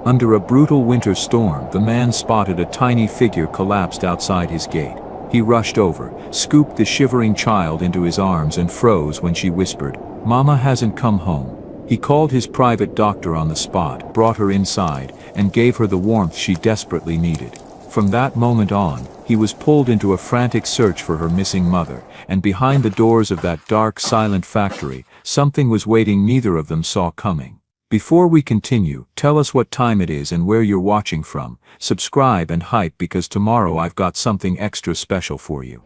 Under a brutal winter storm, the man spotted a tiny figure collapsed outside his gate. He rushed over, scooped the shivering child into his arms and froze when she whispered, "Mama hasn't come home." He called his private doctor on the spot, brought her inside, and gave her the warmth she desperately needed. From that moment on, he was pulled into a frantic search for her missing mother, and behind the doors of that dark, silent factory, something was waiting neither of them saw coming. Before we continue, tell us what time it is and where you're watching from, subscribe and hype because tomorrow I've got something extra special for you.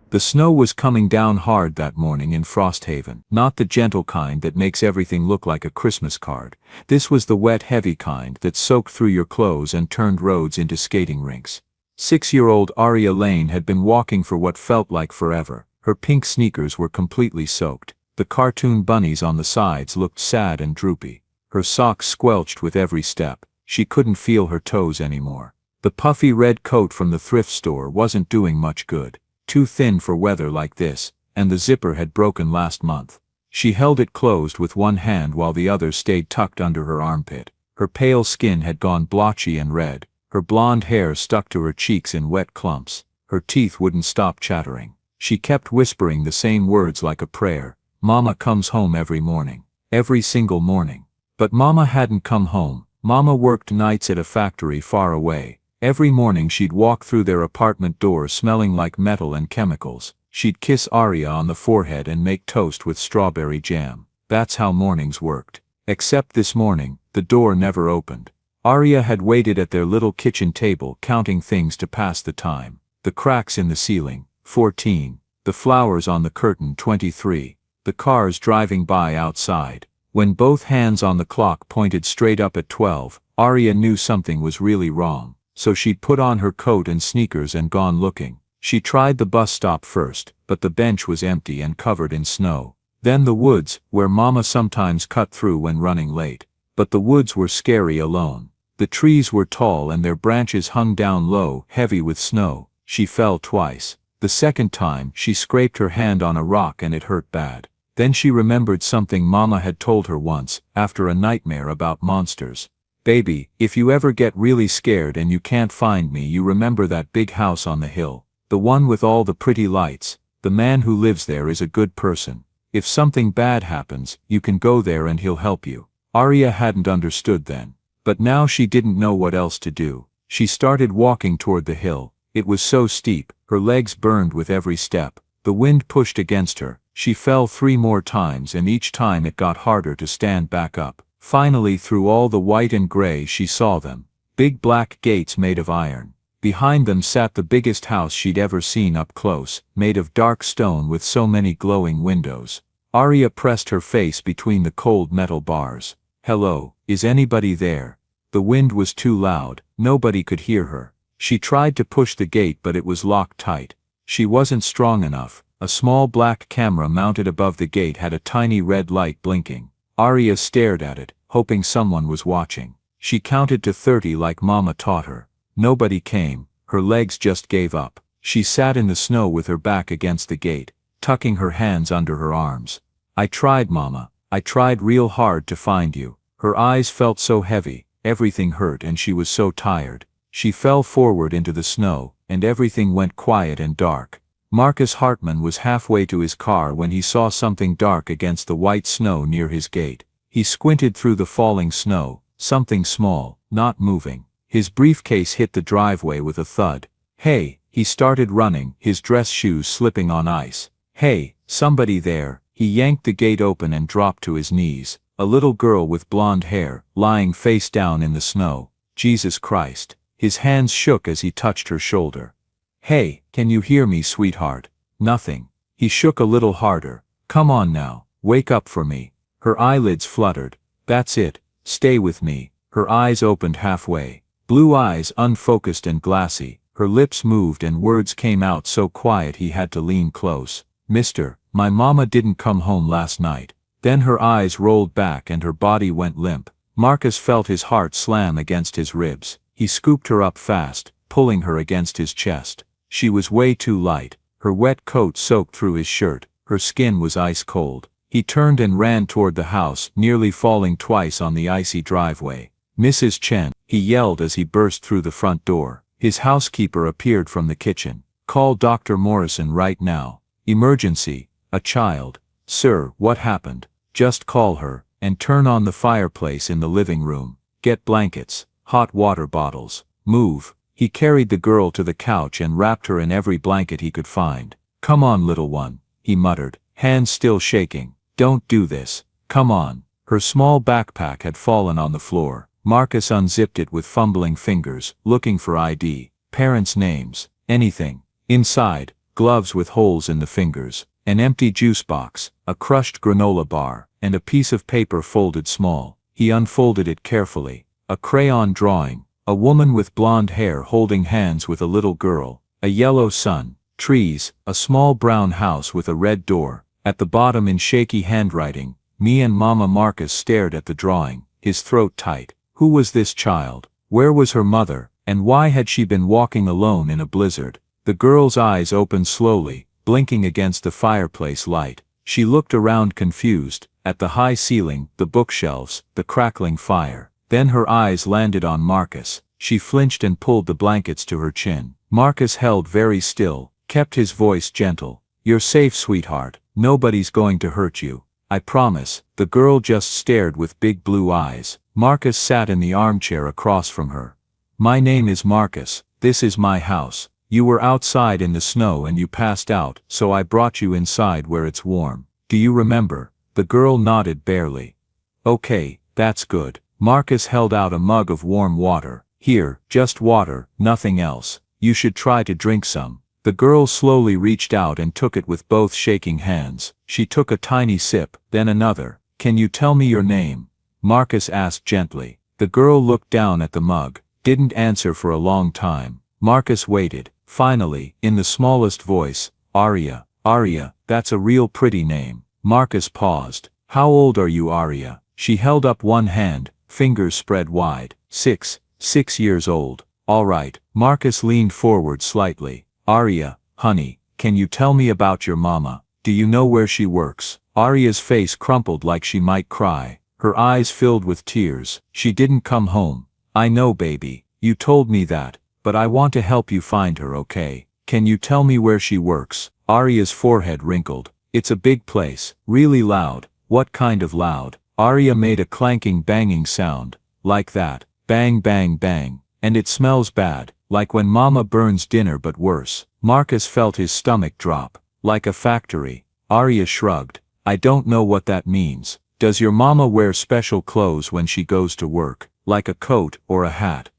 The snow was coming down hard that morning in Frosthaven, not the gentle kind that makes everything look like a Christmas card. This was the wet, heavy kind that soaked through your clothes and turned roads into skating rinks. 6-year-old Aria Lane had been walking for what felt like forever. Her pink sneakers were completely soaked. The cartoon bunnies on the sides looked sad and droopy. Her socks squelched with every step. She couldn't feel her toes anymore. The puffy red coat from the thrift store wasn't doing much good. Too thin for weather like this, and the zipper had broken last month. She held it closed with one hand while the other stayed tucked under her armpit. Her pale skin had gone blotchy and red. Her blonde hair stuck to her cheeks in wet clumps. Her teeth wouldn't stop chattering. She kept whispering the same words like a prayer. Mama comes home every morning. Every single morning. But Mama hadn't come home. Mama worked nights at a factory far away. Every morning she'd walk through their apartment door smelling like metal and chemicals. She'd kiss Aria on the forehead and make toast with strawberry jam. That's how mornings worked. Except this morning, the door never opened. Aria had waited at their little kitchen table counting things to pass the time. The cracks in the ceiling, 14. The flowers on the curtain, 23. The cars driving by outside. When both hands on the clock pointed straight up at 12, Aria knew something was really wrong. So she'd put on her coat and sneakers and gone looking. She tried the bus stop first, but the bench was empty and covered in snow. Then the woods, where Mama sometimes cut through when running late. But the woods were scary alone. The trees were tall and their branches hung down low, heavy with snow. She fell twice. The second time, she scraped her hand on a rock and it hurt bad. Then she remembered something Mama had told her once, after a nightmare about monsters. "Baby, if you ever get really scared and you can't find me, you remember that big house on the hill. The one with all the pretty lights. The man who lives there is a good person. If something bad happens, you can go there and he'll help you." Aria hadn't understood then. But now she didn't know what else to do. She started walking toward the hill. It was so steep, her legs burned with every step. The wind pushed against her. She fell 3 more times and each time it got harder to stand back up. Finally, through all the white and gray, she saw them. Big black gates made of iron. Behind them sat the biggest house she'd ever seen up close, made of dark stone with so many glowing windows. Aria pressed her face between the cold metal bars. "Hello, is anybody there?" The wind was too loud, nobody could hear her. She tried to push the gate but it was locked tight. She wasn't strong enough. A small black camera mounted above the gate had a tiny red light blinking. Aria stared at it, hoping someone was watching. She counted to 30 like Mama taught her. Nobody came. Her legs just gave up. She sat in the snow with her back against the gate, tucking her hands under her arms. "I tried, Mama. I tried real hard to find you." Her eyes felt so heavy, everything hurt and she was so tired. She fell forward into the snow, and everything went quiet and dark. Marcus Hartman was halfway to his car when he saw something dark against the white snow near his gate. He squinted through the falling snow, something small, not moving. His briefcase hit the driveway with a thud. "Hey," he started running, his dress shoes slipping on ice. "Hey, somebody there." He yanked the gate open and dropped to his knees. A little girl with blonde hair, lying face down in the snow. Jesus Christ. His hands shook as he touched her shoulder. "Hey, can you hear me, sweetheart?" "Nothing." He shook a little harder. "Come on now, wake up for me." Her eyelids fluttered. "That's it, stay with me." Her eyes opened halfway. Blue eyes, unfocused and glassy. Her lips moved and words came out so quiet he had to lean close. "Mister, my mama didn't come home last night." Then her eyes rolled back and her body went limp. Marcus felt his heart slam against his ribs. He scooped her up fast, pulling her against his chest. She was way too light. Her wet coat soaked through his shirt. Her skin was ice cold. He turned and ran toward the house, nearly falling twice on the icy driveway. "Mrs. Chen," he yelled as he burst through the front door. His housekeeper appeared from the kitchen. "Call Dr. Morrison right now. Emergency, a child." "Sir, what happened?" "Just call her, and turn on the fireplace in the living room. Get blankets, hot water bottles. Move." He carried the girl to the couch and wrapped her in every blanket he could find. "Come on, little one," he muttered, hands still shaking. "Don't do this. Come on." Her small backpack had fallen on the floor. Marcus unzipped it with fumbling fingers, looking for ID, parents' names, anything. Inside, gloves with holes in the fingers, an empty juice box, a crushed granola bar, and a piece of paper folded small. He unfolded it carefully. A crayon drawing, a woman with blonde hair holding hands with a little girl, a yellow sun, trees, a small brown house with a red door. At the bottom in shaky handwriting, "Me and Mama." Marcus stared at the drawing, his throat tight. Who was this child? Where was her mother? And why had she been walking alone in a blizzard? The girl's eyes opened slowly, blinking against the fireplace light. She looked around confused, at the high ceiling, the bookshelves, the crackling fire. Then her eyes landed on Marcus. She flinched and pulled the blankets to her chin. Marcus held very still, kept his voice gentle. "You're safe, sweetheart. Nobody's going to hurt you. I promise." The girl just stared with big blue eyes. Marcus sat in the armchair across from her. "My name is Marcus. This is my house. You were outside in the snow and you passed out, so I brought you inside where it's warm. Do you remember?" The girl nodded barely. "Okay, that's good." Marcus held out a mug of warm water. "Here, just water, nothing else. You should try to drink some." The girl slowly reached out and took it with both shaking hands. She took a tiny sip, then another. "Can you tell me your name?" Marcus asked gently. The girl looked down at the mug, didn't answer for a long time. Marcus waited. Finally, in the smallest voice, "Aria." "Aria, that's a real pretty name." Marcus paused. "How old are you, Aria?" She held up one hand, fingers spread wide. 6 years old." "All right." Marcus leaned forward slightly. "Aria, honey, can you tell me about your mama? Do you know where she works?" Aria's face crumpled like she might cry. Her eyes filled with tears. "She didn't come home." "I know, baby. You told me that. But I want to help you find her, okay? Can you tell me where she works?" Aria's forehead wrinkled. "It's a big place, really loud." "What kind of loud?" Aria made a clanking banging sound. "Like that. Bang bang bang. And it smells bad, like when Mama burns dinner but worse." Marcus felt his stomach drop. "Like a factory." Aria shrugged. "I don't know what that means. Does your mama wear special clothes when she goes to work, like a coat or a hat?"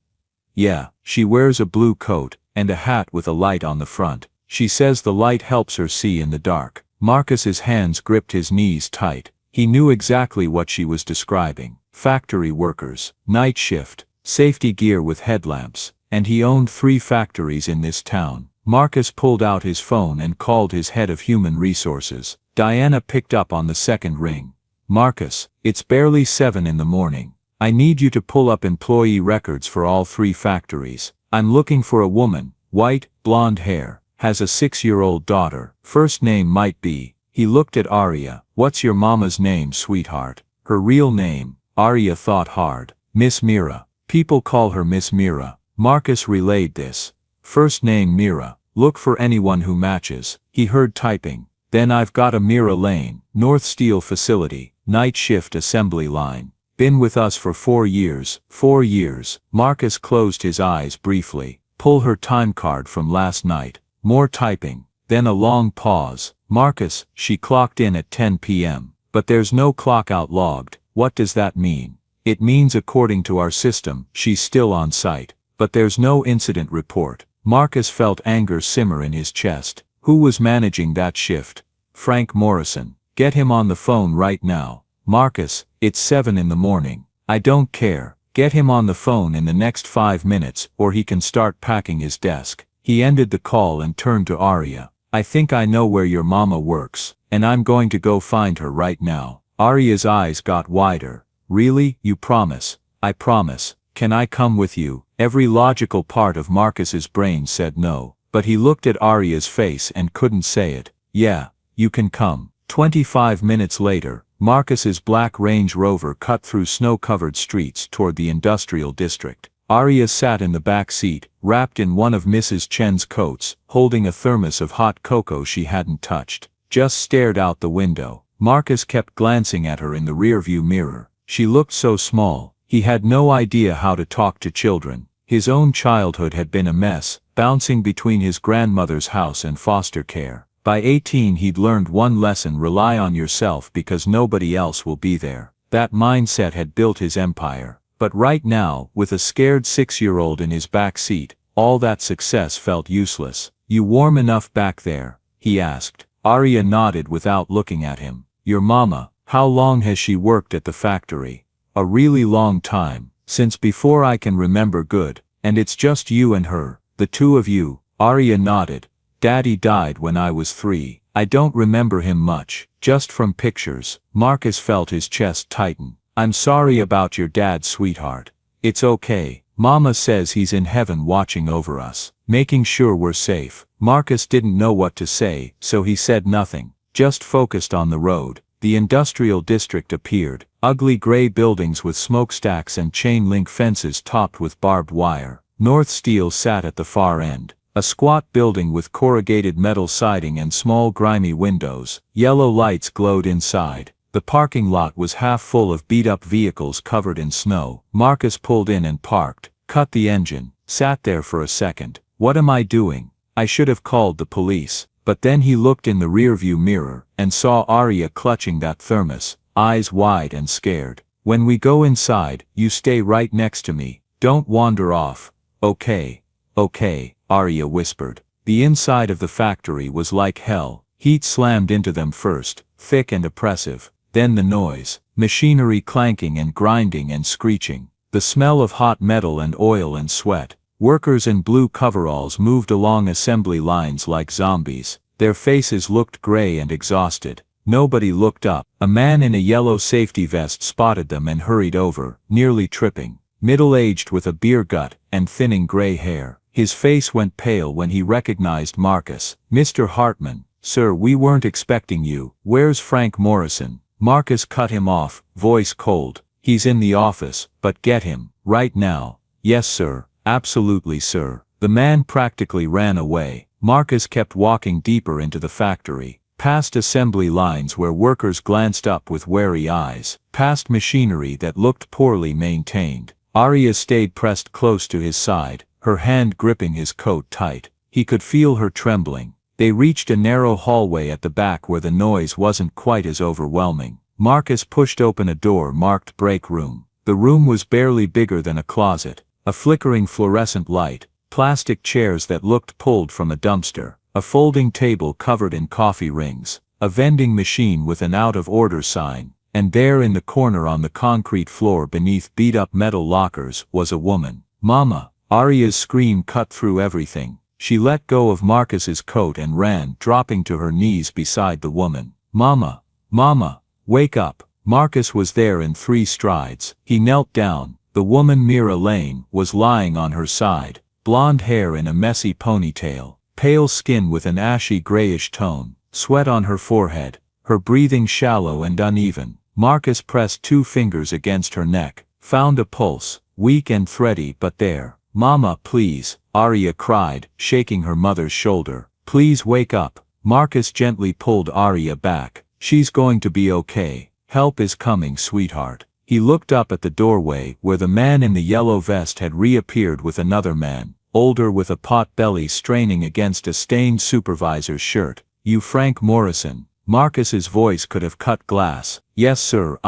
"Yeah, she wears a blue coat, and a hat with a light on the front. She says the light helps her see in the dark." Marcus's hands gripped his knees tight. He knew exactly what she was describing. Factory workers, night shift, safety gear with headlamps, and he owned 3 factories in this town. Marcus pulled out his phone and called his head of human resources. Diana picked up on the second ring. "Marcus, it's barely 7 in the morning. I need you to pull up employee records for all 3 factories. I'm looking for a woman, white, blonde hair, has a 6-year-old daughter. First name might be." He looked at Aria. "What's your mama's name, sweetheart?" "Her real name." Aria thought hard. "Miss Mira. People call her Miss Mira." Marcus relayed this. "First name Mira. Look for anyone who matches." He heard typing. "Then I've got a Mira Lane, North Steel Facility, night shift assembly line. Been with us for 4 years. 4 years. Marcus closed his eyes briefly. "Pull her time card from last night." More typing. Then a long pause. "Marcus, she clocked in at 10 p.m. But there's no clock out logged." "What does that mean?" "It means according to our system, she's still on site. But there's no incident report." Marcus felt anger simmer in his chest. Who was managing that shift? Frank Morrison. Get him on the phone right now. "Marcus, it's 7 in the morning. I don't care. Get him on the phone in the next 5 minutes or he can start packing his desk." He ended the call and turned to Aria. "I think I know where your mama works, and I'm going to go find her right now." Aria's eyes got wider. "Really? You promise?" "I promise." "Can I come with you?" Every logical part of Marcus's brain said no, but he looked at Aria's face and couldn't say it. "Yeah, you can come." 25 minutes later, Marcus's black Range Rover cut through snow-covered streets toward the industrial district. Arya sat in the back seat, wrapped in one of Mrs. Chen's coats, holding a thermos of hot cocoa she hadn't touched. Just stared out the window. Marcus kept glancing at her in the rearview mirror. She looked so small. He had no idea how to talk to children. His own childhood had been a mess, bouncing between his grandmother's house and foster care. By 18 he'd learned one lesson: rely on yourself because nobody else will be there. That mindset had built his empire. But right now, with a scared 6-year-old in his back seat, all that success felt useless. "You warm enough back there?" he asked. Arya nodded without looking at him. "Your mama, how long has she worked at the factory?" "A really long time, since before I can remember good, and it's just you and her, the two of you." Arya nodded. "Daddy died when I was 3. I don't remember him much, just from pictures." Marcus felt his chest tighten. "I'm sorry about your dad, sweetheart." "It's okay. Mama says he's in heaven watching over us, making sure we're safe." Marcus didn't know what to say, so he said nothing, just focused on the road. The industrial district appeared, ugly gray buildings with smokestacks and chain-link fences topped with barbed wire. North Steel sat at the far end, a squat building with corrugated metal siding and small grimy windows. Yellow lights glowed inside. The parking lot was half full of beat-up vehicles covered in snow. Marcus pulled in and parked, cut the engine, sat there for a second. "What am I doing? I should have called the police." But then he looked in the rearview mirror and saw Arya clutching that thermos, eyes wide and scared. "When we go inside, you stay right next to me. Don't wander off." "Okay. Okay," Arya whispered. The inside of the factory was like hell. Heat slammed into them first, thick and oppressive. Then the noise, machinery clanking and grinding and screeching. The smell of hot metal and oil and sweat. Workers in blue coveralls moved along assembly lines like zombies. Their faces looked gray and exhausted. Nobody looked up. A man in a yellow safety vest spotted them and hurried over, nearly tripping. Middle-aged with a beer gut and thinning gray hair. His face went pale when he recognized Marcus. "Mr. Hartman, sir, we weren't expecting you. Where's Frank Morrison?" Marcus cut him off, voice cold. "He's in the office, but get him, right now." "Yes, sir. Absolutely, sir." The man practically ran away. Marcus kept walking deeper into the factory, past assembly lines where workers glanced up with wary eyes, past machinery that looked poorly maintained. Arya stayed pressed close to his side, her hand gripping his coat tight. He could feel her trembling. They reached a narrow hallway at the back where the noise wasn't quite as overwhelming. Marcus pushed open a door marked break room. The room was barely bigger than a closet. A flickering fluorescent light, plastic chairs that looked pulled from a dumpster, a folding table covered in coffee rings, a vending machine with an out-of-order sign, and there in the corner on the concrete floor beneath beat-up metal lockers was a woman. "Mama!" Arya's scream cut through everything. She let go of Marcus's coat and ran, dropping to her knees beside the woman. "Mama! Mama! Wake up!" Marcus was there in 3 strides. He knelt down. The woman, Mira Lane, was lying on her side, blonde hair in a messy ponytail, pale skin with an ashy grayish tone, sweat on her forehead, her breathing shallow and uneven. Marcus pressed 2 fingers against her neck, found a pulse, weak and thready but there. "Mama, please," Arya cried, shaking her mother's shoulder. "Please wake up." Marcus gently pulled Arya back. "She's going to be okay. Help is coming, sweetheart." He looked up at the doorway where the man in the yellow vest had reappeared with another man, older with a pot belly straining against a stained supervisor's shirt. "You Frank Morrison?" Marcus's voice could have cut glass. "Yes sir,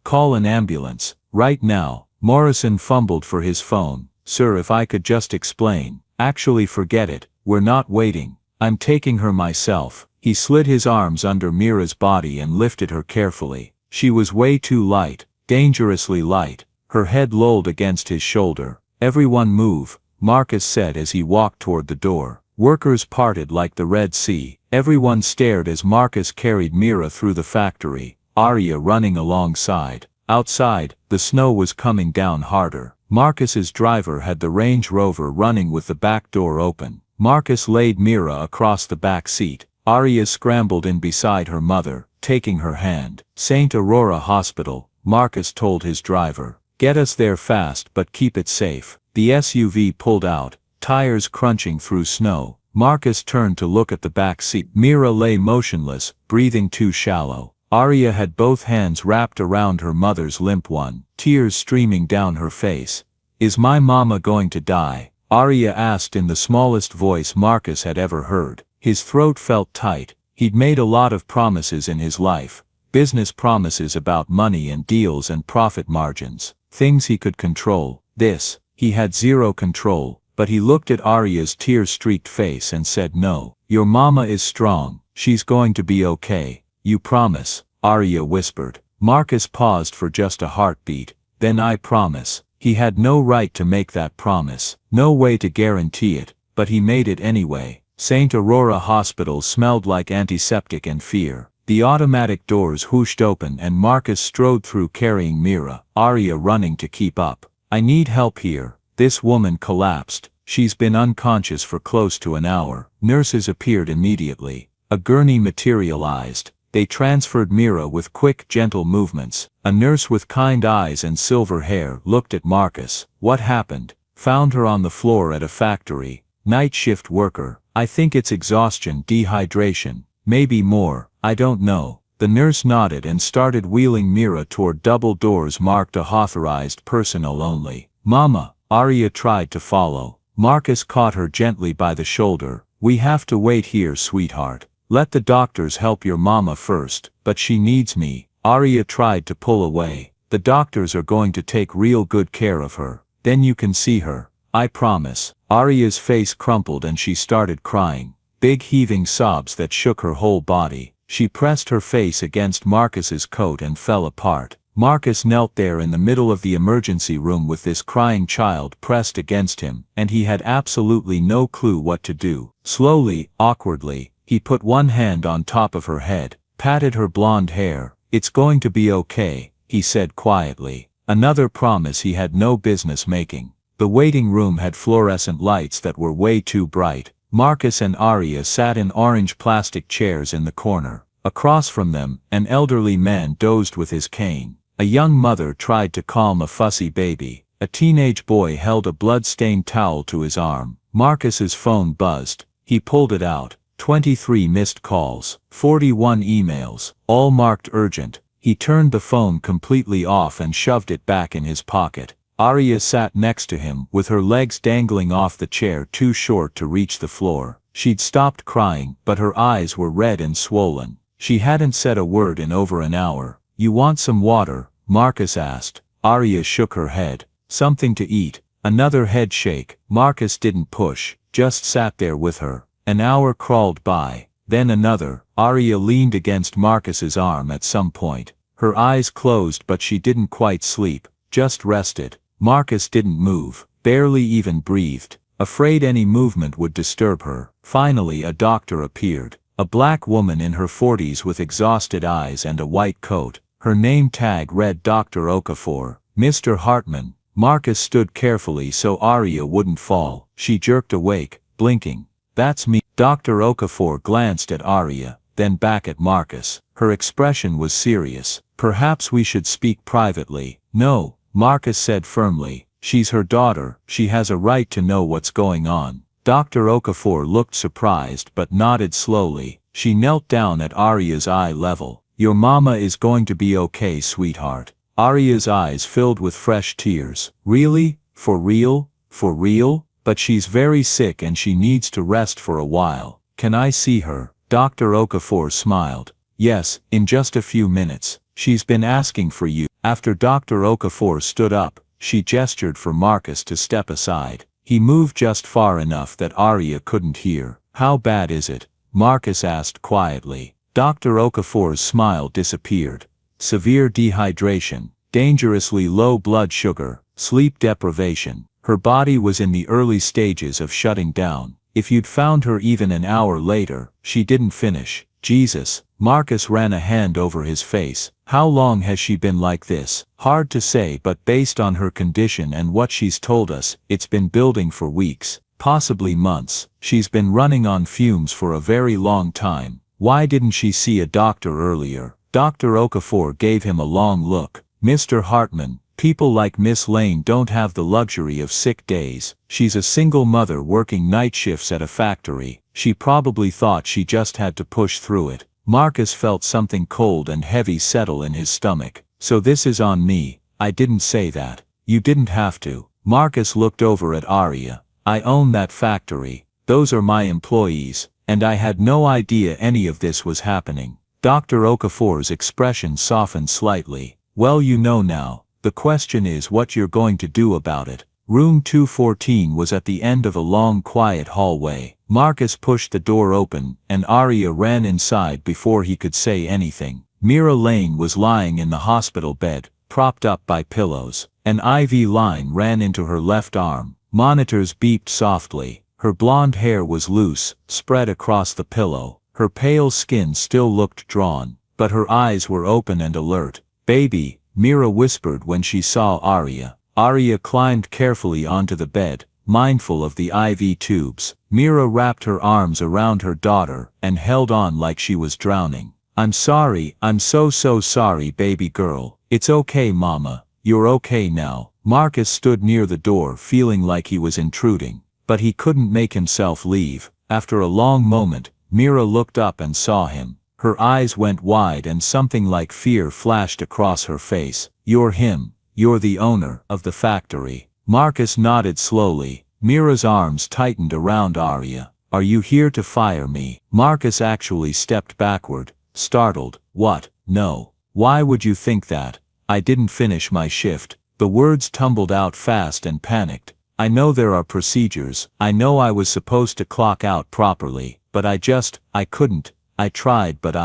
call an ambulance, right now." Morrison fumbled for his phone. "Sir, if I could just explain." "Actually forget it, we're not waiting. I'm taking her myself." He slid his arms under Mira's body and lifted her carefully. She was way too light. Dangerously light. Her head lolled against his shoulder. "Everyone move," Marcus said as he walked toward the door. Workers parted like the Red Sea. Everyone stared as Marcus carried Mira through the factory, Arya running alongside. Outside, the snow was coming down harder. Marcus's driver had the Range Rover running with the back door open. Marcus laid Mira across the back seat. Arya scrambled in beside her mother, taking her hand. St. Aurora Hospital, Marcus told his driver. Get us there fast but keep it safe. The SUV pulled out, tires crunching through snow. Marcus turned to look at the back seat. Mira lay motionless, breathing too shallow. Arya had both hands wrapped around her mother's limp one, tears streaming down her face. Is my mama going to die? Arya asked in the smallest voice Marcus had ever heard. His throat felt tight. He'd made a lot of promises in his life. Business promises about money and deals and profit margins. Things he could control. This, he had zero control, but he looked at Arya's tear-streaked face and said no. Your mama is strong. She's going to be okay. You promise? Arya whispered. Marcus paused for just a heartbeat. Then I promise. He had no right to make that promise. No way to guarantee it, but he made it anyway. St. Aurora Hospital smelled like antiseptic and fear. The automatic doors whooshed open and Marcus strode through carrying Mira, Arya running to keep up. I need help here. This woman collapsed. She's been unconscious for close to an hour. Nurses appeared immediately. A gurney materialized. They transferred Mira with quick, gentle movements. A nurse with kind eyes and silver hair looked at Marcus. What happened? Found her on the floor at a factory. Night shift worker. I think it's exhaustion, dehydration. Maybe more. I don't know. The nurse nodded and started wheeling Mira toward double doors marked authorized personnel only. Mama, Arya tried to follow. Marcus caught her gently by the shoulder. We have to wait here, sweetheart. Let the doctors help your mama first, but she needs me. Arya tried to pull away. The doctors are going to take real good care of her. Then you can see her. I promise. Arya's face crumpled and she started crying. Big heaving sobs that shook her whole body. She pressed her face against Marcus's coat and fell apart. Marcus knelt there in the middle of the emergency room with this crying child pressed against him, and he had absolutely no clue what to do. Slowly, awkwardly, he put one hand on top of her head, patted her blonde hair. It's going to be okay, he said quietly. Another promise he had no business making. The waiting room had fluorescent lights that were way too bright. Marcus and Arya sat in orange plastic chairs in the corner. Across from them, an elderly man dozed with his cane. A young mother tried to calm a fussy baby. A teenage boy held a blood-stained towel to his arm. Marcus's phone buzzed. He pulled it out. 23 missed calls, 41 emails, all marked urgent. He turned the phone completely off and shoved it back in his pocket. Arya sat next to him, with her legs dangling off the chair too short to reach the floor. She'd stopped crying, but her eyes were red and swollen. She hadn't said a word in over an hour. You want some water? Marcus asked. Arya shook her head. Something to eat. Another head shake. Marcus didn't push, just sat there with her. An hour crawled by, then another. Arya leaned against Marcus's arm at some point. Her eyes closed but she didn't quite sleep, just rested. Marcus didn't move, barely even breathed, afraid any movement would disturb her. Finally a doctor appeared. A black woman in her 40s with exhausted eyes and a white coat. Her name tag read Dr. Okafor. Mr. Hartman. Marcus stood carefully so Arya wouldn't fall. She jerked awake, blinking. That's me. Dr. Okafor glanced at Arya, then back at Marcus. Her expression was serious. Perhaps we should speak privately. No, Marcus said firmly. She's her daughter. She has a right to know what's going on. Dr. Okafor looked surprised but nodded slowly. She knelt down at Arya's eye level. Your mama is going to be okay, sweetheart. Arya's eyes filled with fresh tears. Really? For real? For real? But she's very sick and she needs to rest for a while. Can I see her? Dr. Okafor smiled. Yes, in just a few minutes. She's been asking for you. After Dr. Okafor stood up, she gestured for Marcus to step aside. He moved just far enough that Arya couldn't hear. How bad is it? Marcus asked quietly. Dr. Okafor's smile disappeared. Severe dehydration, dangerously low blood sugar, sleep deprivation. Her body was in the early stages of shutting down. If you'd found her even an hour later, she didn't finish. Jesus. Marcus ran a hand over his face. How long has she been like this? Hard to say, but based on her condition and what she's told us, it's been building for weeks, possibly months. She's been running on fumes for a very long time. Why didn't she see a doctor earlier? Dr. Okafor gave him a long look. Mr. Hartman, people like Miss Lane don't have the luxury of sick days. She's a single mother working night shifts at a factory. She probably thought she just had to push through it. Marcus felt something cold and heavy settle in his stomach. So this is on me. I didn't say that. You didn't have to. Marcus looked over at Arya. I own that factory. Those are my employees. And I had no idea any of this was happening. Dr. Okafor's expression softened slightly. Well, you know now. The question is what you're going to do about it. Room 214 was at the end of a long quiet hallway. Marcus pushed the door open, and Arya ran inside before he could say anything. Mira Lane was lying in the hospital bed, propped up by pillows. An IV line ran into her left arm. Monitors beeped softly. Her blonde hair was loose, spread across the pillow. Her pale skin still looked drawn, but her eyes were open and alert. Baby, Mira whispered when she saw Arya. Arya climbed carefully onto the bed, mindful of the IV tubes. Mira wrapped her arms around her daughter and held on like she was drowning. I'm sorry, I'm so sorry, baby girl. It's okay, Mama. You're okay now. Marcus stood near the door feeling like he was intruding, but he couldn't make himself leave. After a long moment, Mira looked up and saw him. Her eyes went wide and something like fear flashed across her face. You're him. You're the owner of the factory. Marcus nodded slowly. Mira's arms tightened around Arya. Are you here to fire me? Marcus actually stepped backward, startled. What? No. Why would you think that? I didn't finish my shift. The words tumbled out fast and panicked. I know there are procedures. I know I was supposed to clock out properly, but I couldn't. I tried but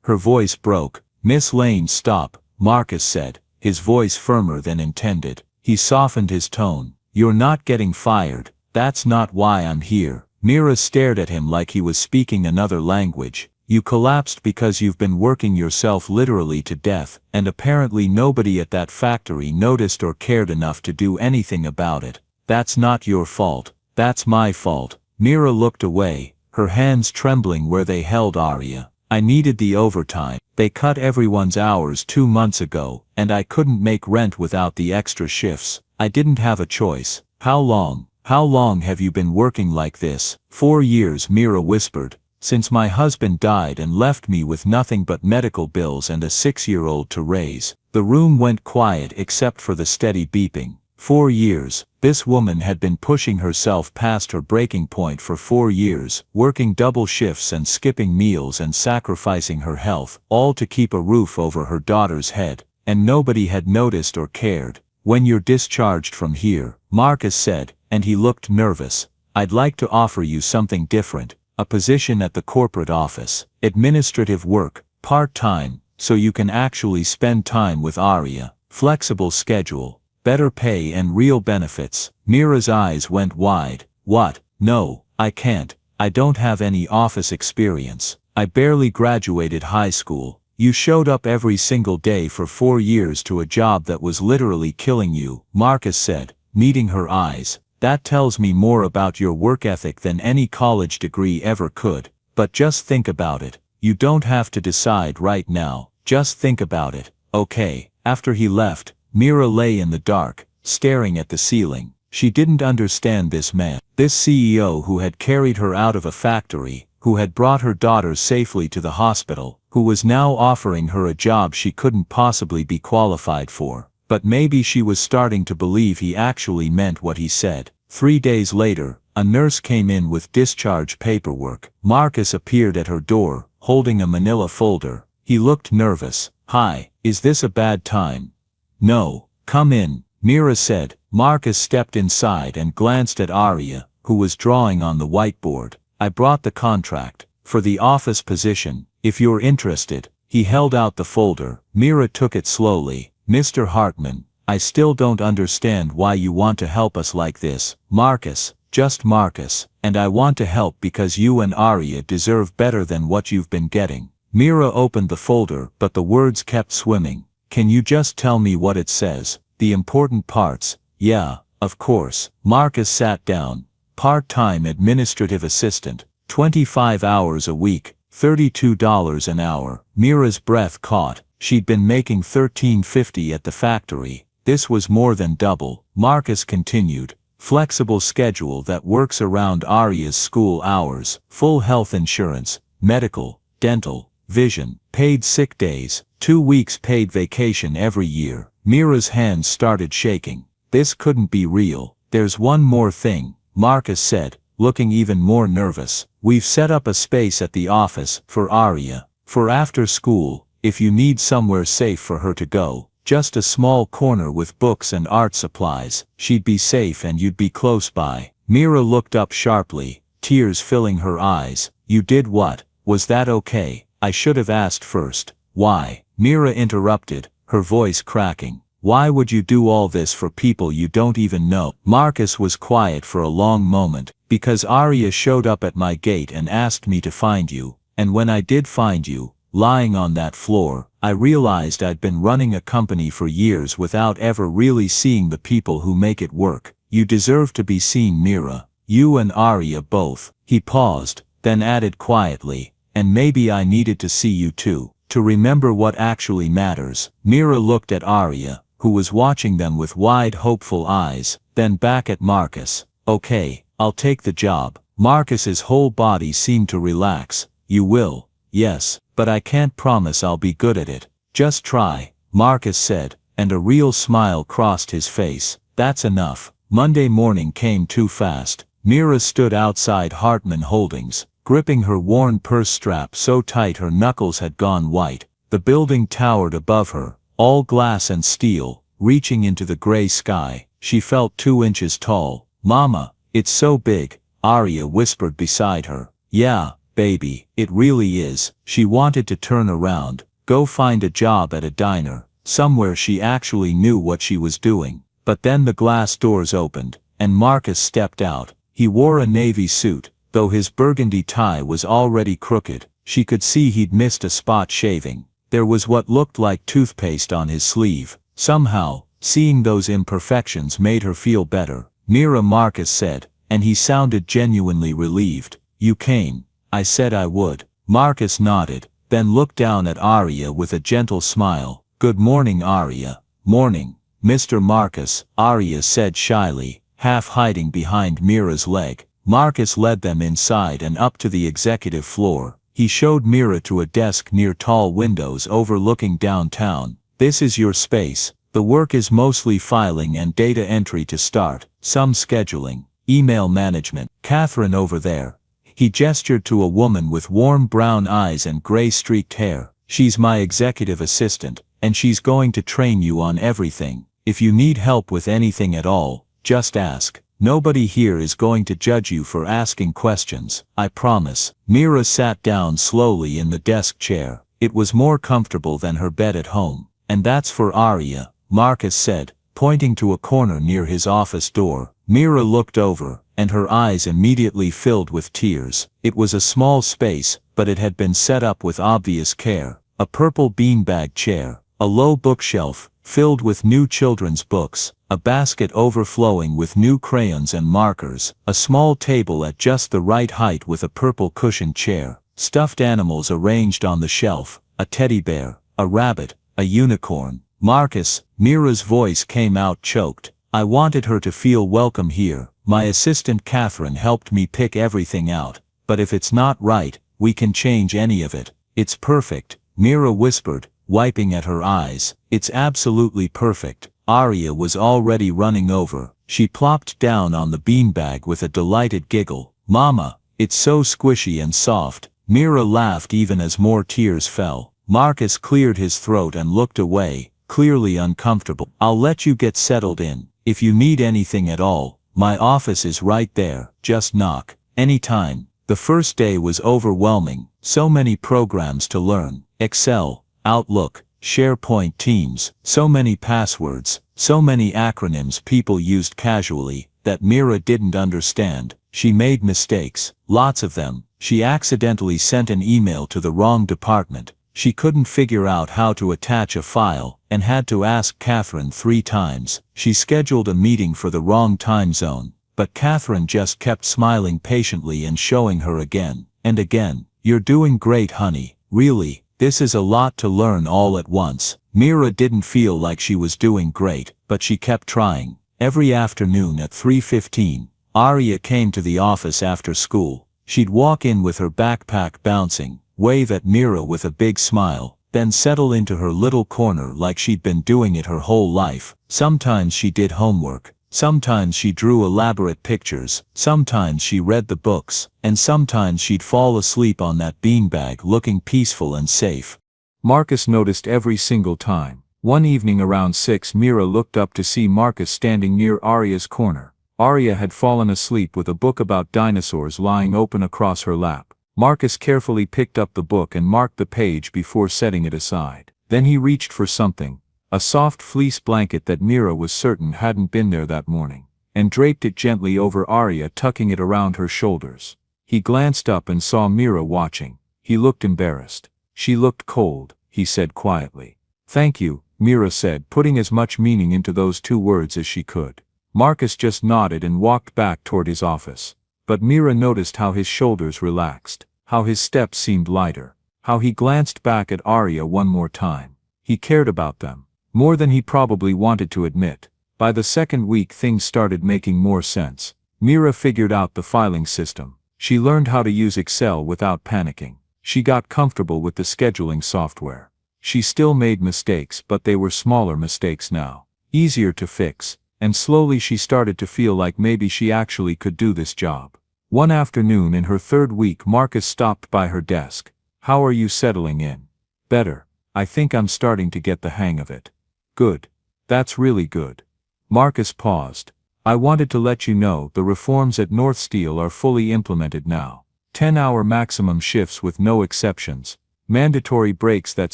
Her voice broke. Miss Lane, stop, Marcus said, his voice firmer than intended. He softened his tone. You're not getting fired. That's not why I'm here. Mira stared at him like he was speaking another language. You collapsed because you've been working yourself literally to death, and apparently nobody at that factory noticed or cared enough to do anything about it. That's not your fault. That's my fault. Mira looked away, her hands trembling where they held Arya. I needed the overtime. They cut everyone's hours 2 months ago, and I couldn't make rent without the extra shifts. I didn't have a choice. How long have you been working like this? 4 years, Mira whispered. Since my husband died and left me with nothing but medical bills and a 6-year-old to raise. The room went quiet except for the steady beeping. 4 years. This woman had been pushing herself past her breaking point for 4 years, working double shifts and skipping meals and sacrificing her health, all to keep a roof over her daughter's head. And nobody had noticed or cared. When you're discharged from here, Marcus said, and he looked nervous, I'd like to offer you something different. A position at the corporate office, administrative work, part-time, so you can actually spend time with Arya, flexible schedule, better pay and real benefits. Mira's eyes went wide. What? No, I can't. I don't have any office experience. I barely graduated high school. You showed up every single day for 4 years to a job that was literally killing you, Marcus said, meeting her eyes. That tells me more about your work ethic than any college degree ever could. But just think about it. You don't have to decide right now. Just think about it, okay? After he left, Mira lay in the dark, staring at the ceiling. She didn't understand this man. This CEO who had carried her out of a factory, who had brought her daughter safely to the hospital, who was now offering her a job she couldn't possibly be qualified for. But maybe she was starting to believe he actually meant what he said. 3 days later, a nurse came in with discharge paperwork. Marcus appeared at her door, holding a manila folder. He looked nervous. Hi, is this a bad time? No, come in, Mira said. Marcus stepped inside and glanced at Arya, who was drawing on the whiteboard. I brought the contract. For the office position, if you're interested. He held out the folder. Mira took it slowly. Mr. Hartman, I still don't understand why you want to help us like this. Marcus, just Marcus, and I want to help because you and Arya deserve better than what you've been getting. Mira opened the folder, but the words kept swimming. Can you just tell me what it says? The important parts? Yeah, of course. Marcus sat down. Part-time administrative assistant, 25 hours a week, $32 an hour. Mira's breath caught. She'd been making $13.50 at the factory. This was more than double. Marcus continued. Flexible schedule that works around Arya's school hours, full health insurance, medical, dental, vision, paid sick days, 2 weeks paid vacation every year. Mira's hands started shaking. This couldn't be real. There's one more thing, Marcus said, looking even more nervous. We've set up a space at the office for Arya, for after school, if you need somewhere safe for her to go. Just a small corner with books and art supplies. She'd be safe and you'd be close by. Mira looked up sharply, tears filling her eyes. You did what? Was that okay? I should have asked first. Why? Mira interrupted, her voice cracking. Why would you do all this for people you don't even know? Marcus was quiet for a long moment. Because Arya showed up at my gate and asked me to find you. And when I did find you, lying on that floor, I realized I'd been running a company for years without ever really seeing the people who make it work. You deserve to be seen, Mira. You and Arya both. He paused, then added quietly, and maybe I needed to see you too, to remember what actually matters. Mira looked at Arya, who was watching them with wide hopeful eyes, then back at Marcus. Okay, I'll take the job. Marcus's whole body seemed to relax. You will? Yes, but I can't promise I'll be good at it. Just try, Marcus said, and a real smile crossed his face. That's enough. Monday morning came too fast. Mira stood outside Hartman Holdings, gripping her worn purse strap so tight her knuckles had gone white. The building towered above her, all glass and steel, reaching into the gray sky. She felt 2 inches tall. Mama, it's so big, Arya whispered beside her. Yeah, baby, it really is. She wanted to turn around, go find a job at a diner, somewhere she actually knew what she was doing. But then the glass doors opened, and Marcus stepped out. He wore a navy suit, though his burgundy tie was already crooked. She could see he'd missed a spot shaving. There was what looked like toothpaste on his sleeve. Somehow, seeing those imperfections made her feel better. Mira, Marcus said, and he sounded genuinely relieved. You came. I said I would. Marcus nodded, then looked down at Arya with a gentle smile. Good morning, Arya. Morning, Mr. Marcus, Arya said shyly, half hiding behind Mira's leg. Marcus led them inside and up to the executive floor. He showed Mira to a desk near tall windows overlooking downtown. This is your space. The work is mostly filing and data entry to start, some scheduling, email management. Catherine over there. He gestured to a woman with warm brown eyes and gray-streaked hair. She's my executive assistant, and she's going to train you on everything. If you need help with anything at all, just ask. Nobody here is going to judge you for asking questions, I promise. Mira sat down slowly in the desk chair. It was more comfortable than her bed at home. And that's for Arya, Marcus said, pointing to a corner near his office door. Mira looked over, and her eyes immediately filled with tears. It was a small space, but it had been set up with obvious care. A purple beanbag chair, a low bookshelf, filled with new children's books, a basket overflowing with new crayons and markers, a small table at just the right height with a purple cushioned chair, stuffed animals arranged on the shelf, a teddy bear, a rabbit, a unicorn. Marcus, Mira's voice came out choked. I wanted her to feel welcome here. My assistant Catherine helped me pick everything out. But if it's not right, we can change any of it. It's perfect, Mira whispered, wiping at her eyes. It's absolutely perfect. Arya was already running over. She plopped down on the beanbag with a delighted giggle. Mama, it's so squishy and soft. Mira laughed even as more tears fell. Marcus cleared his throat and looked away, clearly uncomfortable. I'll let you get settled in. If you need anything at all, my office is right there. Just knock. Anytime. The first day was overwhelming. So many programs to learn. Excel, Outlook, SharePoint, Teams, so many passwords, so many acronyms people used casually, that Mira didn't understand. She made mistakes, lots of them. She accidentally sent an email to the wrong department. She couldn't figure out how to attach a file, and had to ask Catherine 3 times. She scheduled a meeting for the wrong time zone, but Catherine just kept smiling patiently and showing her again and again. You're doing great, honey. Really, this is a lot to learn all at once. Mira didn't feel like she was doing great, but she kept trying. Every afternoon at 3:15, Arya came to the office after school. She'd walk in with her backpack bouncing, wave at Mira with a big smile, then settle into her little corner like she'd been doing it her whole life. Sometimes she did homework, sometimes she drew elaborate pictures, sometimes she read the books, and sometimes she'd fall asleep on that beanbag looking peaceful and safe. Marcus noticed every single time. One evening around 6, Mira looked up to see Marcus standing near Arya's corner. Arya had fallen asleep with a book about dinosaurs lying open across her lap. Marcus carefully picked up the book and marked the page before setting it aside. Then he reached for something, a soft fleece blanket that Mira was certain hadn't been there that morning, and draped it gently over Arya, tucking it around her shoulders. He glanced up and saw Mira watching. He looked embarrassed. She looked cold, he said quietly. "Thank you," Mira said, putting as much meaning into those 2 words as she could. Marcus just nodded and walked back toward his office. But Mira noticed how his shoulders relaxed, how his steps seemed lighter, how he glanced back at Arya one more time. He cared about them, more than he probably wanted to admit. By the second week things started making more sense. Mira figured out the filing system. She learned how to use Excel without panicking. She got comfortable with the scheduling software. She still made mistakes, but they were smaller mistakes now, easier to fix. And slowly she started to feel like maybe she actually could do this job. One afternoon in her 3rd week, Marcus stopped by her desk. "How are you settling in?" "Better. I think I'm starting to get the hang of it." "Good. That's really good." Marcus paused. "I wanted to let you know the reforms at North Steel are fully implemented now. 10-hour maximum shifts with no exceptions. Mandatory breaks that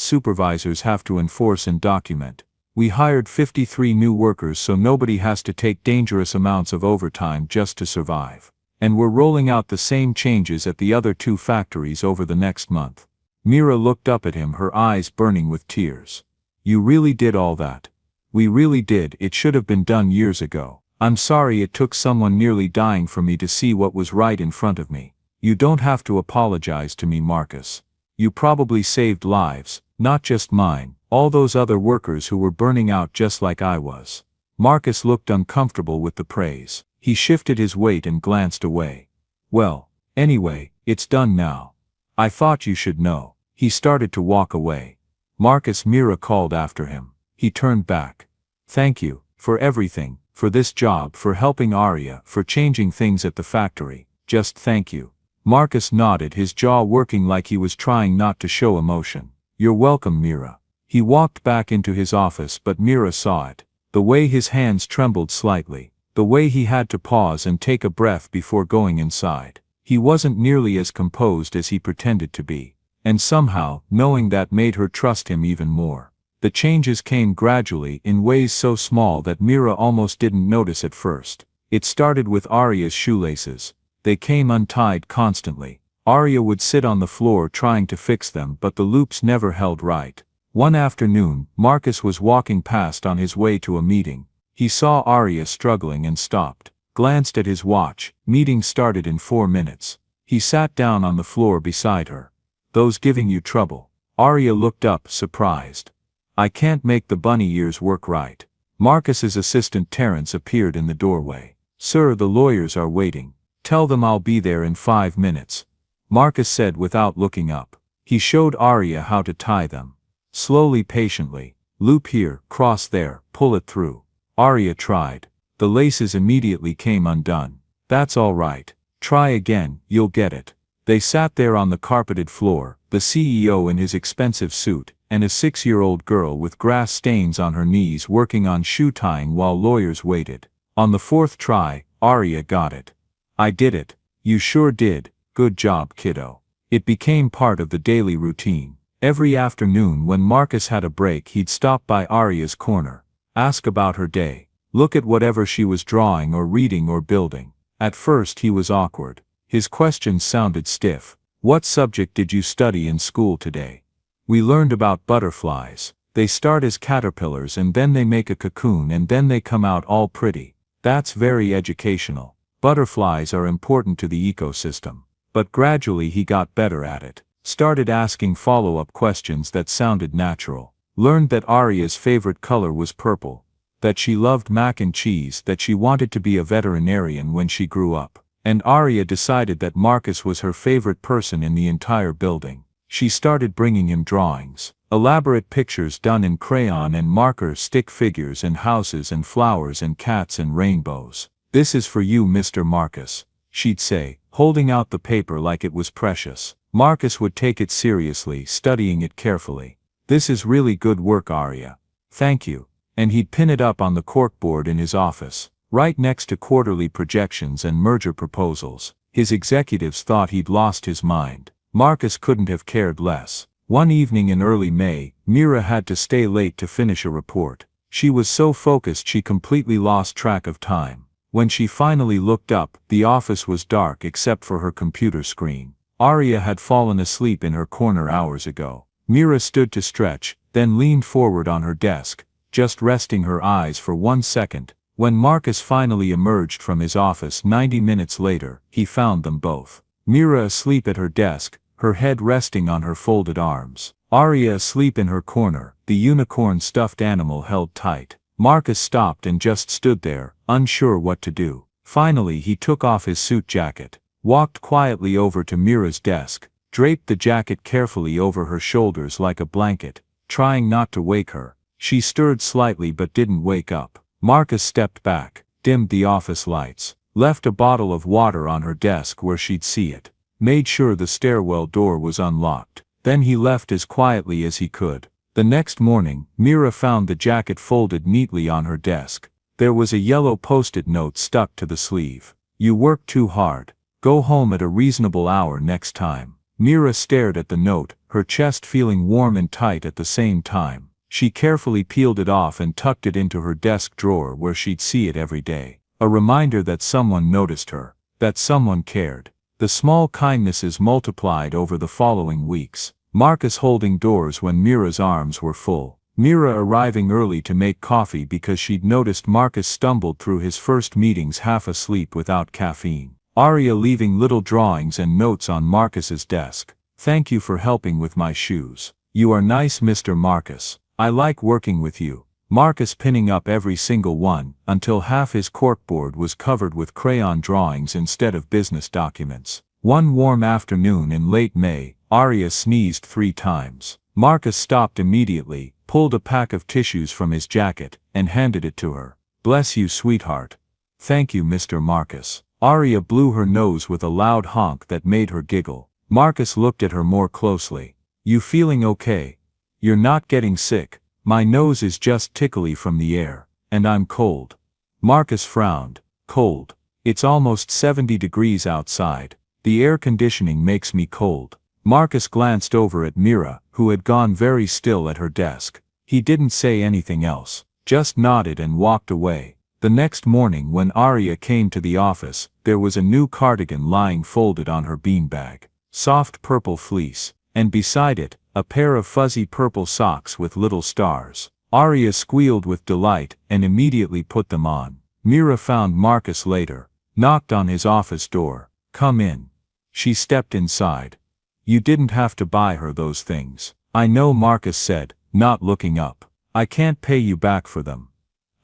supervisors have to enforce and document. We hired 53 new workers so nobody has to take dangerous amounts of overtime just to survive. And we're rolling out the same changes at the other 2 factories over the next month." Mira looked up at him, her eyes burning with tears. "You really did all that?" "We really did. It should have been done years ago. I'm sorry it took someone nearly dying for me to see what was right in front of me." "You don't have to apologize to me, Marcus. You probably saved lives, not just mine. All those other workers who were burning out just like I was." Marcus looked uncomfortable with the praise. He shifted his weight and glanced away. "Well, anyway, it's done now. I thought you should know." He started to walk away. "Marcus," Mira called after him. He turned back. "Thank you, for everything, for this job, for helping Arya, for changing things at the factory. Just thank you." Marcus nodded, his jaw working like he was trying not to show emotion. "You're welcome, Mira." He walked back into his office, but Mira saw it. The way his hands trembled slightly, the way he had to pause and take a breath before going inside. He wasn't nearly as composed as he pretended to be. And somehow, knowing that made her trust him even more. The changes came gradually, in ways so small that Mira almost didn't notice at first. It started with Arya's shoelaces. They came untied constantly. Arya would sit on the floor trying to fix them, but the loops never held right. One afternoon, Marcus was walking past on his way to a meeting. He saw Arya struggling and stopped, glanced at his watch. Meeting started in 4 minutes. He sat down on the floor beside her. "Those giving you trouble?" Arya looked up, surprised. "I can't make the bunny ears work right." Marcus's assistant Terence appeared in the doorway. "Sir, the lawyers are waiting. Tell them I'll be there in 5 minutes." Marcus said without looking up. He showed Arya how to tie them. Slowly, patiently. "Loop here, cross there, pull it through." Arya tried. The laces immediately came undone. "That's all right. Try again, you'll get it." They sat there on the carpeted floor, the CEO in his expensive suit, and a 6-year-old girl with grass stains on her knees working on shoe tying while lawyers waited. On the 4th try, Arya got it. "I did it." "You sure did. Good job, kiddo." It became part of the daily routine. Every afternoon when Marcus had a break, he'd stop by Arya's corner, ask about her day, look at whatever she was drawing or reading or building. At first he was awkward. His questions sounded stiff. "What subject did you study in school today?" "We learned about butterflies. They start as caterpillars and then they make a cocoon and then they come out all pretty." "That's very educational. Butterflies are important to the ecosystem." But gradually he got better at it. Started asking follow-up questions that sounded natural. Learned that Arya's favorite color was purple. That she loved mac and cheese, that she wanted to be a veterinarian when she grew up. And Arya decided that Marcus was her favorite person in the entire building. She started bringing him drawings. Elaborate pictures done in crayon and marker, stick figures and houses and flowers and cats and rainbows. "This is for you, Mr. Marcus," she'd say, holding out the paper like it was precious. Marcus would take it seriously, studying it carefully. "This is really good work, Arya. Thank you." And he'd pin it up on the corkboard in his office, right next to quarterly projections and merger proposals. His executives thought he'd lost his mind. Marcus couldn't have cared less. One evening in early May, Mira had to stay late to finish a report. She was so focused she completely lost track of time. When she finally looked up, the office was dark except for her computer screen. Arya had fallen asleep in her corner hours ago. Mira stood to stretch, then leaned forward on her desk, just resting her eyes for 1 second. When Marcus finally emerged from his office 90 minutes later, he found them both. Mira asleep at her desk, her head resting on her folded arms. Arya asleep in her corner, the unicorn stuffed animal held tight. Marcus stopped and just stood there, unsure what to do. Finally he took off his suit jacket, walked quietly over to Mira's desk, draped the jacket carefully over her shoulders like a blanket, trying not to wake her. She stirred slightly but didn't wake up. Marcus stepped back, dimmed the office lights, left a bottle of water on her desk where she'd see it, made sure the stairwell door was unlocked. Then he left as quietly as he could. The next morning, Mira found the jacket folded neatly on her desk. There was a yellow post-it note stuck to the sleeve. "You worked too hard. Go home at a reasonable hour next time." Mira stared at the note, her chest feeling warm and tight at the same time. She carefully peeled it off and tucked it into her desk drawer where she'd see it every day. A reminder that someone noticed her, that someone cared. The small kindnesses multiplied over the following weeks. Marcus holding doors when Mira's arms were full. Mira arriving early to make coffee because she'd noticed Marcus stumbled through his first meetings half asleep without caffeine. Arya leaving little drawings and notes on Marcus's desk. "Thank you for helping with my shoes. You are nice, Mr. Marcus. I like working with you." Marcus pinning up every single one, until half his corkboard was covered with crayon drawings instead of business documents. One warm afternoon in late May, Arya sneezed 3 times. Marcus stopped immediately, pulled a pack of tissues from his jacket, and handed it to her. "Bless you, sweetheart." "Thank you, Mr. Marcus." Arya blew her nose with a loud honk that made her giggle. Marcus looked at her more closely. "You feeling okay? You're not getting sick?" "My nose is just tickly from the air, and I'm cold." Marcus frowned. "Cold? It's almost 70 degrees outside. The air conditioning makes me cold." Marcus glanced over at Mira, who had gone very still at her desk. He didn't say anything else, just nodded and walked away. The next morning when Arya came to the office, there was a new cardigan lying folded on her beanbag. Soft purple fleece, and beside it, a pair of fuzzy purple socks with little stars. Arya squealed with delight and immediately put them on. Mira found Marcus later, knocked on his office door. "Come in." She stepped inside. "You didn't have to buy her those things." "I know," Marcus said, not looking up. "I can't pay you back for them."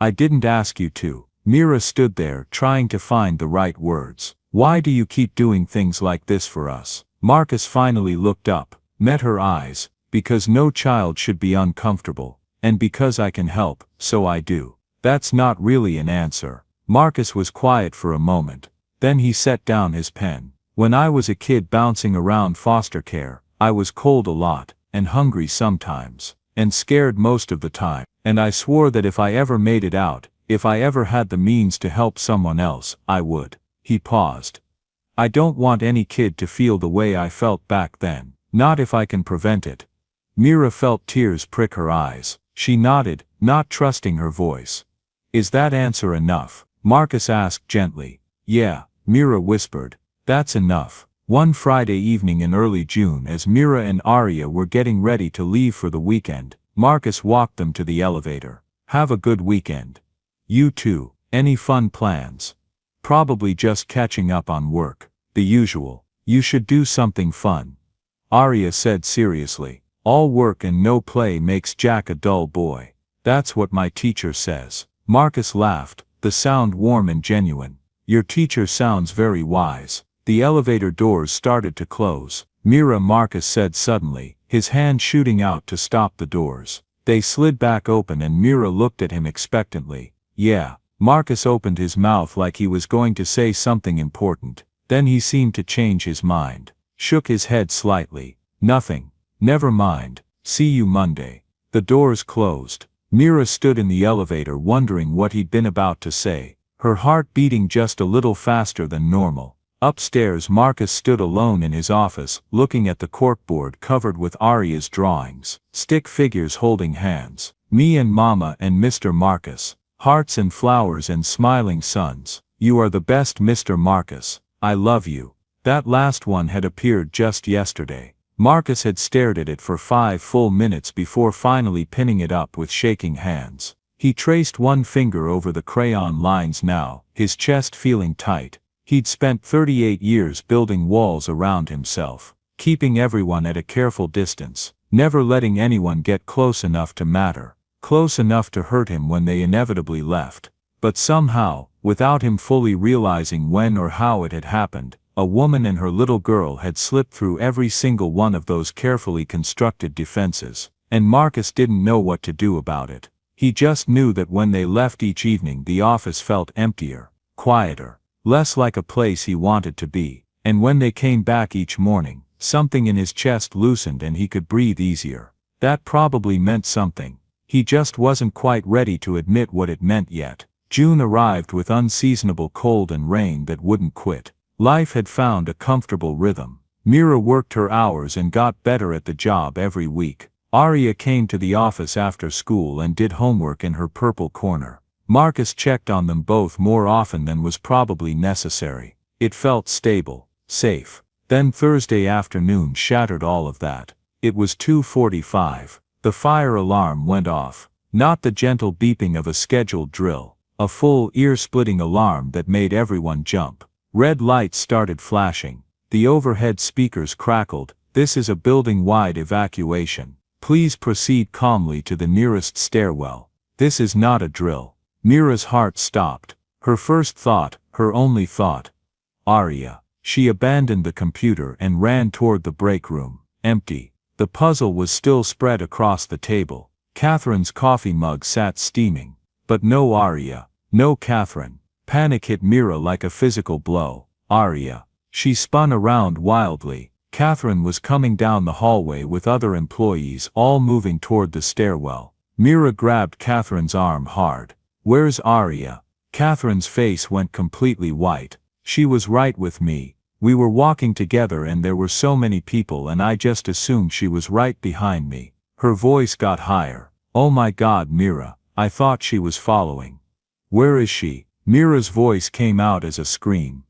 "I didn't ask you to." Mira stood there trying to find the right words. "Why do you keep doing things like this for us?" Marcus finally looked up, met her eyes. "Because no child should be uncomfortable, and because I can help, so I do." That's not really an answer. Marcus was quiet for a moment. Then he set down his pen. "When I was a kid bouncing around foster care, I was cold a lot, and hungry sometimes, and scared most of the time, and I swore that if I ever made it out, if I ever had the means to help someone else, I would." He paused. "I don't want any kid to feel the way I felt back then, not if I can prevent it." Mira felt tears prick her eyes. She nodded, not trusting her voice. "Is that answer enough?" Marcus asked gently. "Yeah," Mira whispered. "That's enough." One Friday evening in early June, as Mira and Arya were getting ready to leave for the weekend, Marcus walked them to the elevator. "Have a good weekend." "You too. Any fun plans?" "Probably just catching up on work. The usual." You should do something fun. Arya said seriously. All work and no play makes Jack a dull boy. That's what my teacher says. Marcus laughed, the sound warm and genuine. Your teacher sounds very wise. The elevator doors started to close. Mira, Marcus said suddenly, his hand shooting out to stop the doors. They slid back open and Mira looked at him expectantly. Yeah. Marcus opened his mouth like he was going to say something important. Then he seemed to change his mind. Shook his head slightly. Nothing. Never mind. See you Monday. The doors closed. Mira stood in the elevator wondering what he'd been about to say, her heart beating just a little faster than normal. Upstairs, Marcus stood alone in his office, looking at the corkboard covered with Arya's drawings, stick figures holding hands. Me and Mama and Mr. Marcus. Hearts and flowers and smiling suns. You are the best, Mr. Marcus. I love you. That last one had appeared just yesterday. Marcus had stared at it for 5 full minutes before finally pinning it up with shaking hands. He traced one finger over the crayon lines now, his chest feeling tight. He'd spent 38 years building walls around himself, keeping everyone at a careful distance, never letting anyone get close enough to matter, close enough to hurt him when they inevitably left. But somehow, without him fully realizing when or how it had happened, a woman and her little girl had slipped through every single one of those carefully constructed defenses, and Marcus didn't know what to do about it. He just knew that when they left each evening the office felt emptier, quieter, less like a place he wanted to be, and when they came back each morning, something in his chest loosened and he could breathe easier. That probably meant something. He just wasn't quite ready to admit what it meant yet. June arrived with unseasonable cold and rain that wouldn't quit. Life had found a comfortable rhythm. Mira worked her hours and got better at the job every week. Arya came to the office after school and did homework in her purple corner. Marcus checked on them both more often than was probably necessary. It felt stable, safe. Then Thursday afternoon shattered all of that. It was 2:45. The fire alarm went off. Not the gentle beeping of a scheduled drill. A full ear-splitting alarm that made everyone jump. Red lights started flashing. The overhead speakers crackled. This is a building-wide evacuation. Please proceed calmly to the nearest stairwell. This is not a drill. Mira's heart stopped. Her first thought, her only thought. Arya. She abandoned the computer and ran toward the break room. Empty. The puzzle was still spread across the table. Catherine's coffee mug sat steaming. But no Arya. No Catherine. Panic hit Mira like a physical blow. Arya. She spun around wildly. Catherine was coming down the hallway with other employees all moving toward the stairwell. Mira grabbed Catherine's arm hard. Where's Arya? Catherine's face went completely white. She was right with me. We were walking together and there were so many people and I just assumed she was right behind me. Her voice got higher. Oh my God, Mira. I thought she was following. Where is she? Mira's voice came out as a scream.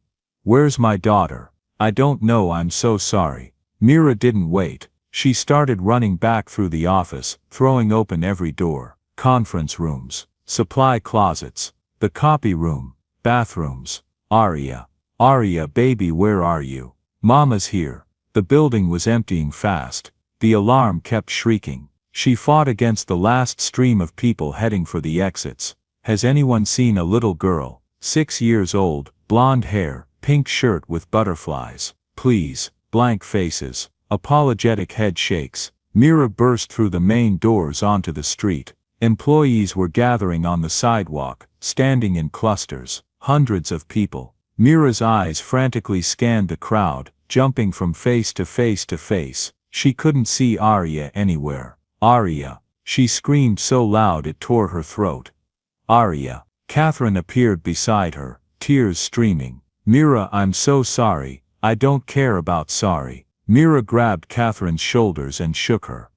Where's my daughter? I don't know, I'm so sorry. Mira didn't wait. She started running back through the office, throwing open every door. Conference rooms, supply closets, the copy room, bathrooms. Arya. Arya, baby, where are you? Mama's here. The building was emptying fast. The alarm kept shrieking. She fought against the last stream of people heading for the exits. Has anyone seen a little girl, 6 years old, blonde hair, pink shirt with butterflies? Please, blank faces, apologetic head shakes. Mira burst through the main doors onto the street. Employees were gathering on the sidewalk, standing in clusters, hundreds of people. Mira's eyes frantically scanned the crowd, jumping from face to face to face. She couldn't see Arya anywhere. Arya. She screamed so loud it tore her throat. Arya. Catherine appeared beside her, tears streaming. Mira, I'm so sorry. I don't care about sorry. Mira grabbed Catherine's shoulders and shook her.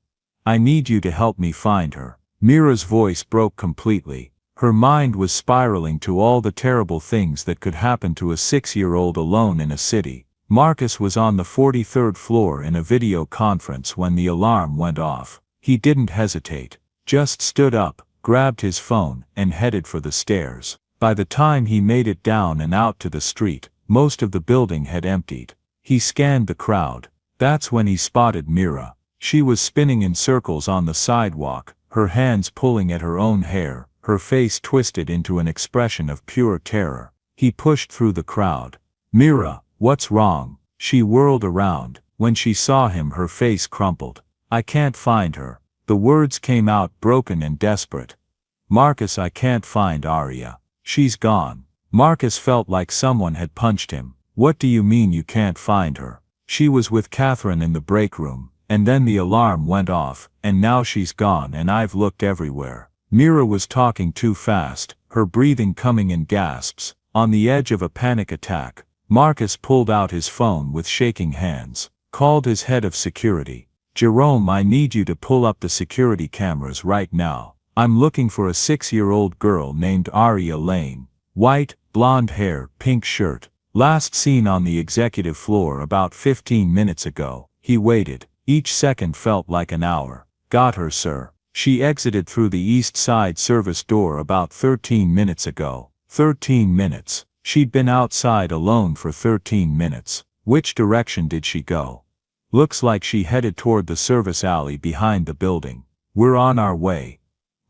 I need you to help me find her. Mira's voice broke completely. Her mind was spiraling to all the terrible things that could happen to a 6-year-old alone in a city. Marcus was on the 43rd floor in a video conference when the alarm went off. He didn't hesitate. Just stood up, grabbed his phone, and headed for the stairs. By the time he made it down and out to the street, most of the building had emptied. He scanned the crowd. That's when he spotted Mira. She was spinning in circles on the sidewalk, her hands pulling at her own hair, her face twisted into an expression of pure terror. He pushed through the crowd. "Mira, what's wrong?" She whirled around. When she saw him, her face crumpled. "I can't find her." The words came out broken and desperate. "Marcus, I can't find Arya. She's gone." Marcus felt like someone had punched him. "What do you mean you can't find her? She was with Catherine in the break room, and then the alarm went off, and now she's gone and I've looked everywhere." Mira was talking too fast, her breathing coming in gasps. On the edge of a panic attack, Marcus pulled out his phone with shaking hands, called his head of security. "Jerome, I need you to pull up the security cameras right now. I'm looking for a 6-year-old girl named Arya Lane. White, blonde hair, pink shirt. Last seen on the executive floor about 15 minutes ago." He waited. Each second felt like an hour. "Got her, sir. She exited through the east side service door about 13 minutes ago." 13 minutes. She'd been outside alone for 13 minutes. Which direction did she go? "Looks like she headed toward the service alley behind the building. We're on our way."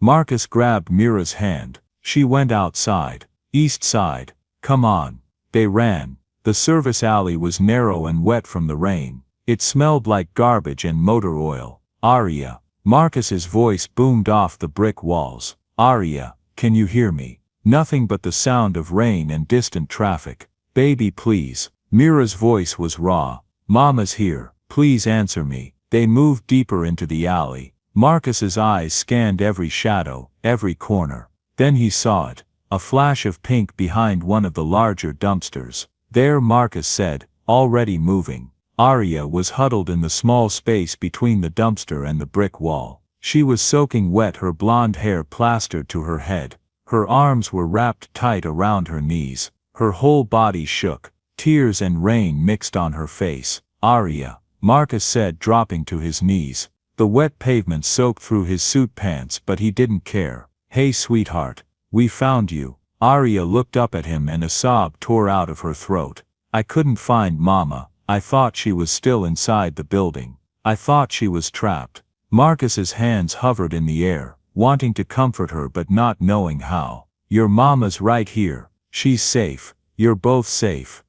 Marcus grabbed Mira's hand. "She went outside. East side. Come on." They ran. The service alley was narrow and wet from the rain. It smelled like garbage and motor oil. "Arya." Marcus's voice boomed off the brick walls. "Arya, can you hear me?" Nothing but the sound of rain and distant traffic. "Baby, please." Mira's voice was raw. "Mama's here. Please answer me." They moved deeper into the alley. Marcus's eyes scanned every shadow, every corner. Then he saw it. A flash of pink behind one of the larger dumpsters. "There," Marcus said, already moving. Arya was huddled in the small space between the dumpster and the brick wall. She was soaking wet, her blonde hair plastered to her head. Her arms were wrapped tight around her knees. Her whole body shook. Tears and rain mixed on her face. "Arya," Marcus said, dropping to his knees. The wet pavement soaked through his suit pants, but he didn't care. "Hey sweetheart. We found you." Arya looked up at him and a sob tore out of her throat. "I couldn't find Mama. I thought she was still inside the building. I thought she was trapped." Marcus's hands hovered in the air, wanting to comfort her but not knowing how. "Your mama's right here. She's safe. You're both safe."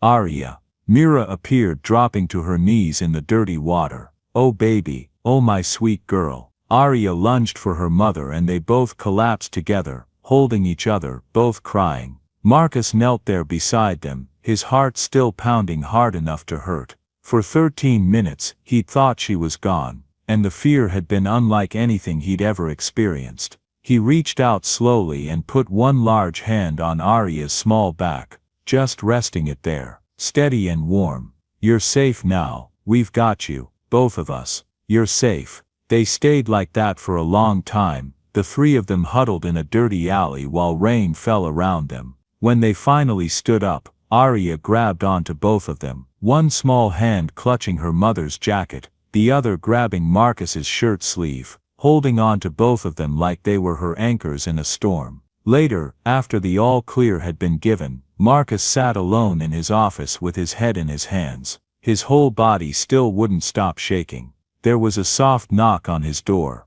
"Arya." Mira appeared, dropping to her knees in the dirty water. "Oh baby, oh my sweet girl." Arya lunged for her mother and they both collapsed together, holding each other, both crying. Marcus knelt there beside them, his heart still pounding hard enough to hurt. For 13 minutes, he'd thought she was gone, and the fear had been unlike anything he'd ever experienced. He reached out slowly and put one large hand on Arya's small back, just resting it there, steady and warm. "You're safe now. We've got you, both of us. You're safe." They stayed like that for a long time, the three of them huddled in a dirty alley while rain fell around them. When they finally stood up, Arya grabbed onto both of them, one small hand clutching her mother's jacket, the other grabbing Marcus's shirt sleeve, holding on to both of them like they were her anchors in a storm. Later, after the all-clear had been given, Marcus sat alone in his office with his head in his hands. His whole body still wouldn't stop shaking. There was a soft knock on his door.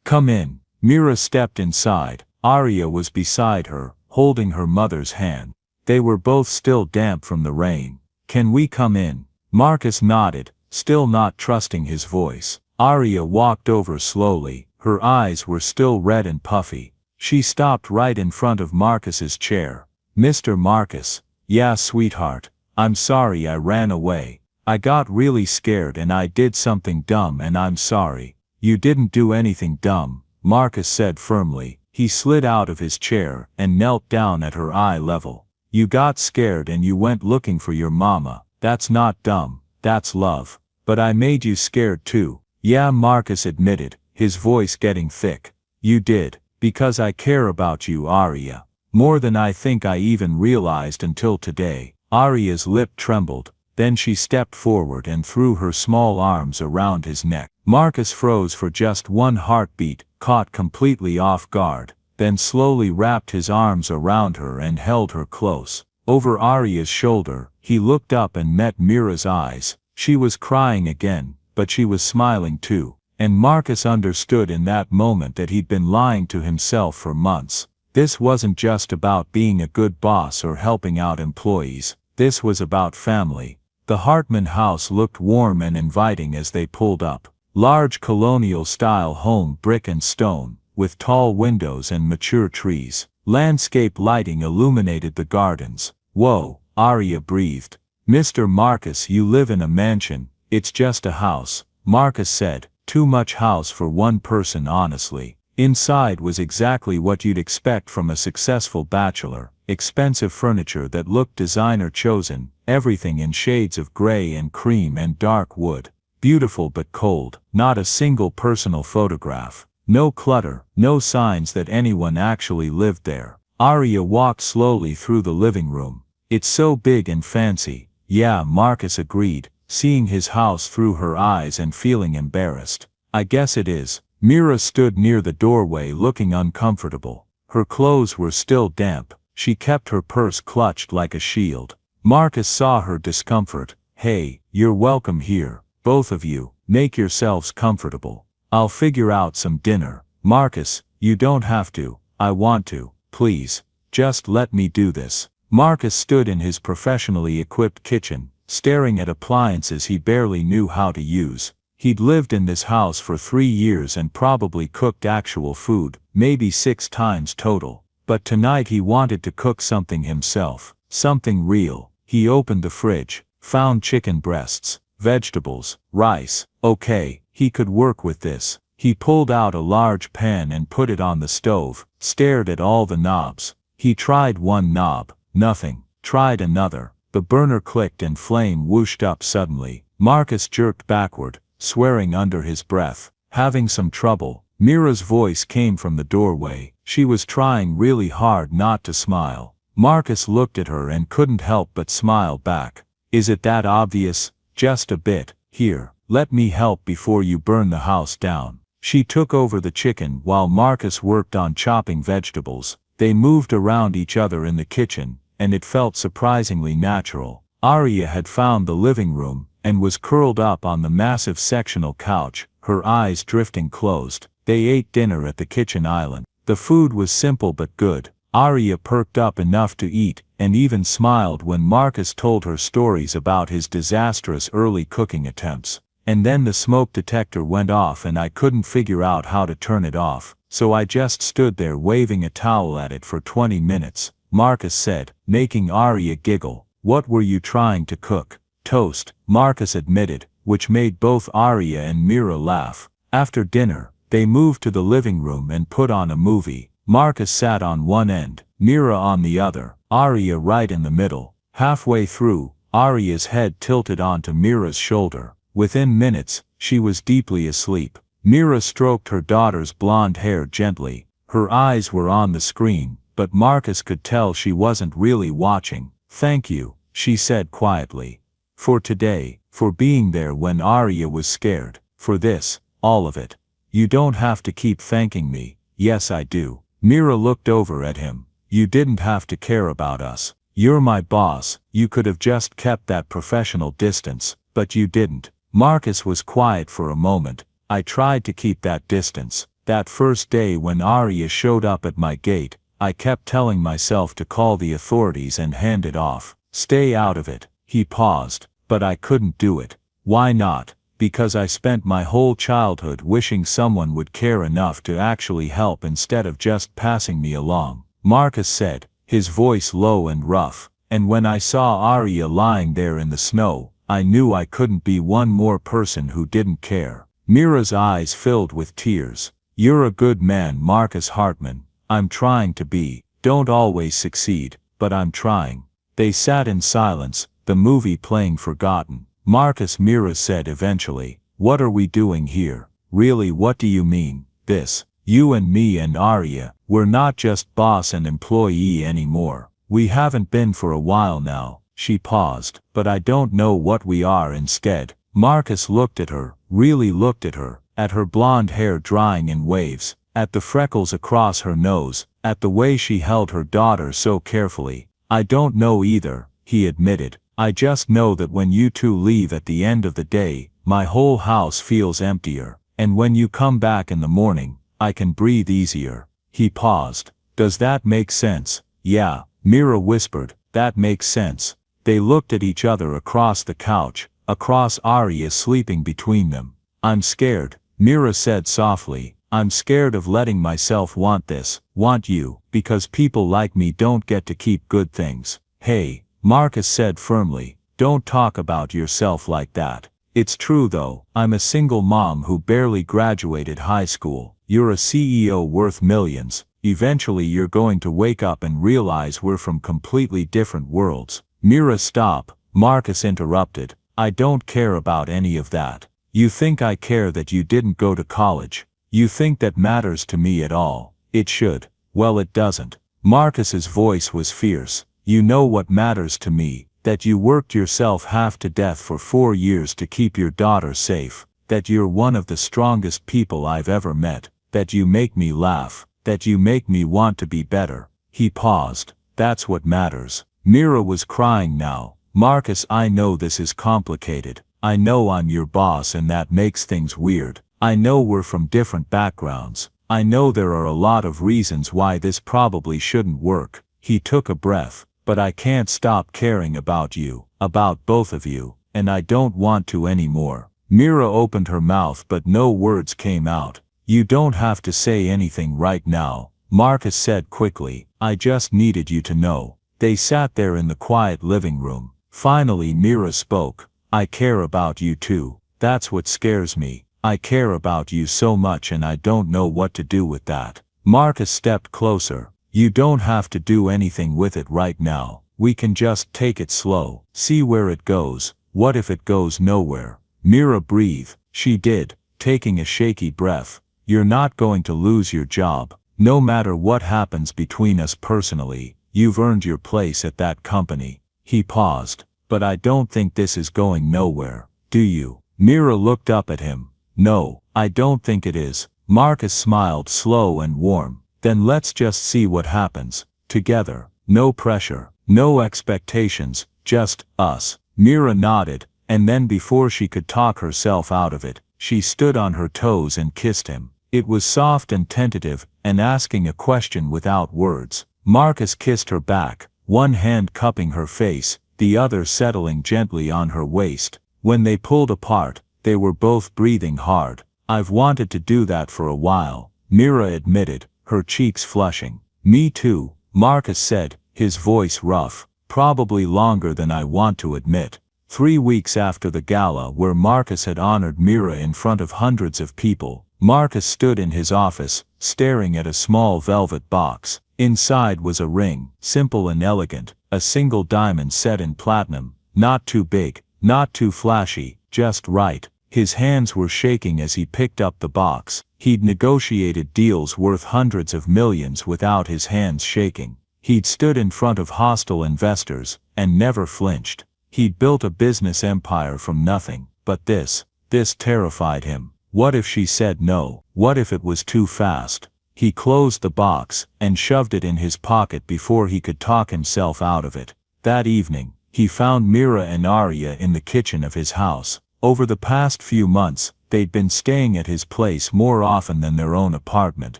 "Come in." Mira stepped inside. Arya was beside her, holding her mother's hand. They were both still damp from the rain. "Can we come in?" Marcus nodded, still not trusting his voice. Arya walked over slowly, her eyes were still red and puffy. She stopped right in front of Marcus's chair. "Mr. Marcus." "Yeah, sweetheart. I'm sorry I ran away. I got really scared and I did something dumb and I'm sorry." "You didn't do anything dumb," Marcus said firmly. He slid out of his chair and knelt down at her eye level. "You got scared and you went looking for your mama. That's not dumb, that's love. But I made you scared too." "Yeah," Marcus admitted, his voice getting thick. "You did, because I care about you, Arya. More than I think I even realized until today." Arya's lip trembled, then she stepped forward and threw her small arms around his neck. Marcus froze for just one heartbeat, caught completely off guard, then slowly wrapped his arms around her and held her close. Over Arya's shoulder, he looked up and met Mira's eyes. She was crying again, but she was smiling too. And Marcus understood in that moment that he'd been lying to himself for months. This wasn't just about being a good boss or helping out employees. This was about family. The Hartman house looked warm and inviting as they pulled up. Large colonial-style home, brick and stone, with tall windows and mature trees. Landscape lighting illuminated the gardens. "Whoa," Arya breathed. "Mr. Marcus, you live in a mansion." "It's just a house," Marcus said. "Too much house for one person, honestly." Inside was exactly what you'd expect from a successful bachelor. Expensive furniture that looked designer chosen, everything in shades of gray and cream and dark wood. Beautiful but cold, not a single personal photograph. No clutter, no signs that anyone actually lived there. Arya walked slowly through the living room. "It's so big and fancy." "Yeah," Marcus agreed, seeing his house through her eyes and feeling embarrassed. "I guess it is." Mira stood near the doorway looking uncomfortable. Her clothes were still damp. She kept her purse clutched like a shield. Marcus saw her discomfort. "Hey, you're welcome here. Both of you, make yourselves comfortable. I'll figure out some dinner." "Marcus, you don't have to." "I want to. Please. Just let me do this." Marcus stood in his professionally equipped kitchen, staring at appliances he barely knew how to use. He'd lived in this house for 3 years and probably cooked actual food, maybe 6 times total. But tonight he wanted to cook something himself, something real. He opened the fridge, found chicken breasts, vegetables, rice. Okay, he could work with this. He pulled out a large pan and put it on the stove, stared at all the knobs. He tried one knob, nothing. Tried another. The burner clicked and flame whooshed up suddenly. Marcus jerked backward, swearing under his breath. "Having some trouble?" Mira's voice came from the doorway. She was trying really hard not to smile. Marcus looked at her and couldn't help but smile back. "Is it that obvious?" "Just a bit. Here, let me help before you burn the house down." She took over the chicken while Marcus worked on chopping vegetables. They moved around each other in the kitchen, and it felt surprisingly natural. Arya had found the living room, and was curled up on the massive sectional couch, her eyes drifting closed. They ate dinner at the kitchen island. The food was simple but good. Arya perked up enough to eat, and even smiled when Marcus told her stories about his disastrous early cooking attempts. "And then the smoke detector went off and I couldn't figure out how to turn it off, so I just stood there waving a towel at it for 20 minutes, Marcus said, making Arya giggle. "What were you trying to cook?" "Toast," Marcus admitted, which made both Arya and Mira laugh. After dinner, they moved to the living room and put on a movie. Marcus sat on one end, Mira on the other, Arya right in the middle. Halfway through, Arya's head tilted onto Mira's shoulder. Within minutes, she was deeply asleep. Mira stroked her daughter's blonde hair gently. Her eyes were on the screen, but Marcus could tell she wasn't really watching. "Thank you," she said quietly. "For today, for being there when Arya was scared, for this, all of it. You don't have to keep thanking me." "Yes I do." Mira looked over at him. "You didn't have to care about us. You're my boss, you could have just kept that professional distance, but you didn't." Marcus was quiet for a moment. "I tried to keep that distance. That first day when Arya showed up at my gate, I kept telling myself to call the authorities and hand it off. Stay out of it." He paused. "But I couldn't do it." "Why not?" "Because I spent my whole childhood wishing someone would care enough to actually help instead of just passing me along," Marcus said, his voice low and rough. "And when I saw Arya lying there in the snow, I knew I couldn't be one more person who didn't care." Mira's eyes filled with tears. "You're a good man, Marcus Hartman." "I'm trying to be. Don't always succeed, but I'm trying." They sat in silence, the movie playing forgotten. "Marcus," Mira said eventually, "what are we doing here? Really, what do you mean, this? You and me and Arya, we're not just boss and employee anymore. We haven't been for a while now." She paused. "But I don't know what we are instead." Marcus looked at her, really looked at her, at her blonde hair drying in waves, at the freckles across her nose, at the way she held her daughter so carefully. I don't know either, he admitted. I just know that when you two leave at the end of the day, my whole house feels emptier, and when you come back in the morning, I can breathe easier. He paused. Does that make sense? Yeah, Mira whispered, that makes sense. They looked at each other across the couch, across Arya sleeping between them. I'm scared, Mira said softly. I'm scared of letting myself want this, want you, because people like me don't get to keep good things. Hey, Marcus said firmly, don't talk about yourself like that. It's true though, I'm a single mom who barely graduated high school. You're a CEO worth millions. Eventually you're going to wake up and realize we're from completely different worlds. Mira, stop, Marcus interrupted. I don't care about any of that. You think I care that you didn't go to college? You think that matters to me at all? It should. Well, it doesn't. Marcus's voice was fierce. You know what matters to me, that you worked yourself half to death for 4 years to keep your daughter safe, that you're one of the strongest people I've ever met, that you make me laugh, that you make me want to be better. He paused. That's what matters. Mira was crying now. Marcus, I know this is complicated. I know I'm your boss and that makes things weird. I know we're from different backgrounds. I know there are a lot of reasons why this probably shouldn't work. He took a breath. But I can't stop caring about you, about both of you, and I don't want to anymore. Mira opened her mouth but no words came out. You don't have to say anything right now, Marcus said quickly. I just needed you to know. They sat there in the quiet living room. Finally Mira spoke. I care about you too. That's what scares me. I care about you so much and I don't know what to do with that. Marcus stepped closer. You don't have to do anything with it right now. We can just take it slow. See where it goes. What if it goes nowhere? Mira breathed. She did, taking a shaky breath. You're not going to lose your job. No matter what happens between us personally, you've earned your place at that company. He paused. But I don't think this is going nowhere. Do you? Mira looked up at him. No, I don't think it is. Marcus smiled slow and warm. Then let's just see what happens. Together. No pressure. No expectations. Just us. Mira nodded, and then before she could talk herself out of it, she stood on her toes and kissed him. It was soft and tentative, and asking a question without words. Marcus kissed her back, one hand cupping her face, the other settling gently on her waist. When they pulled apart, they were both breathing hard. I've wanted to do that for a while, Mira admitted, her cheeks flushing. Me too, Marcus said, his voice rough. Probably longer than I want to admit. 3 weeks after the gala where Marcus had honored Mira in front of hundreds of people, Marcus stood in his office, staring at a small velvet box. Inside was a ring, simple and elegant, a single diamond set in platinum, not too big, not too flashy, just right. His hands were shaking as he picked up the box. He'd negotiated deals worth hundreds of millions without his hands shaking. He'd stood in front of hostile investors, and never flinched. He'd built a business empire from nothing, but this terrified him. What if she said no? What if it was too fast? He closed the box, and shoved it in his pocket before he could talk himself out of it. That evening, he found Mira and Arya in the kitchen of his house. Over the past few months, they'd been staying at his place more often than their own apartment.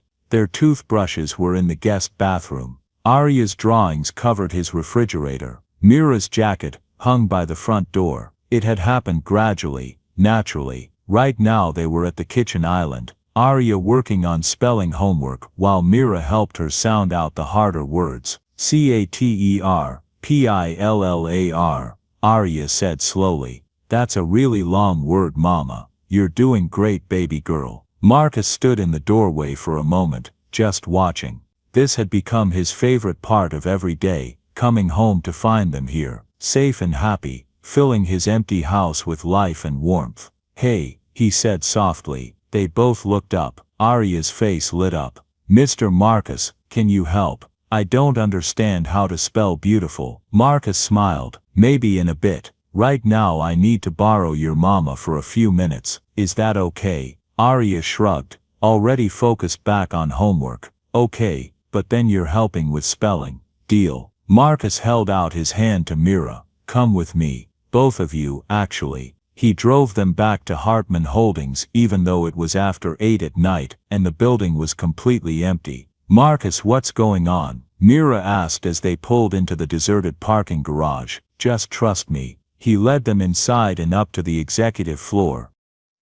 Their toothbrushes were in the guest bathroom. Arya's drawings covered his refrigerator. Mira's jacket hung by the front door. It had happened gradually, naturally. Right now they were at the kitchen island, Arya working on spelling homework while Mira helped her sound out the harder words. Cater, pillar, Arya said slowly. That's a really long word, Mama. You're doing great, baby girl. Marcus stood in the doorway for a moment, just watching. This had become his favorite part of every day, coming home to find them here, safe and happy, filling his empty house with life and warmth. Hey, he said softly. They both looked up. Arya's face lit up. Mr. Marcus, can you help? I don't understand how to spell beautiful. Marcus smiled. Maybe in a bit. Right now I need to borrow your mama for a few minutes. Is that okay? Arya shrugged, already focused back on homework. Okay, but then you're helping with spelling. Deal. Marcus held out his hand to Mira. Come with me. Both of you, actually. He drove them back to Hartman Holdings even though it was after 8 at night and the building was completely empty. Marcus, what's going on? Mira asked as they pulled into the deserted parking garage. Just trust me. He led them inside and up to the executive floor.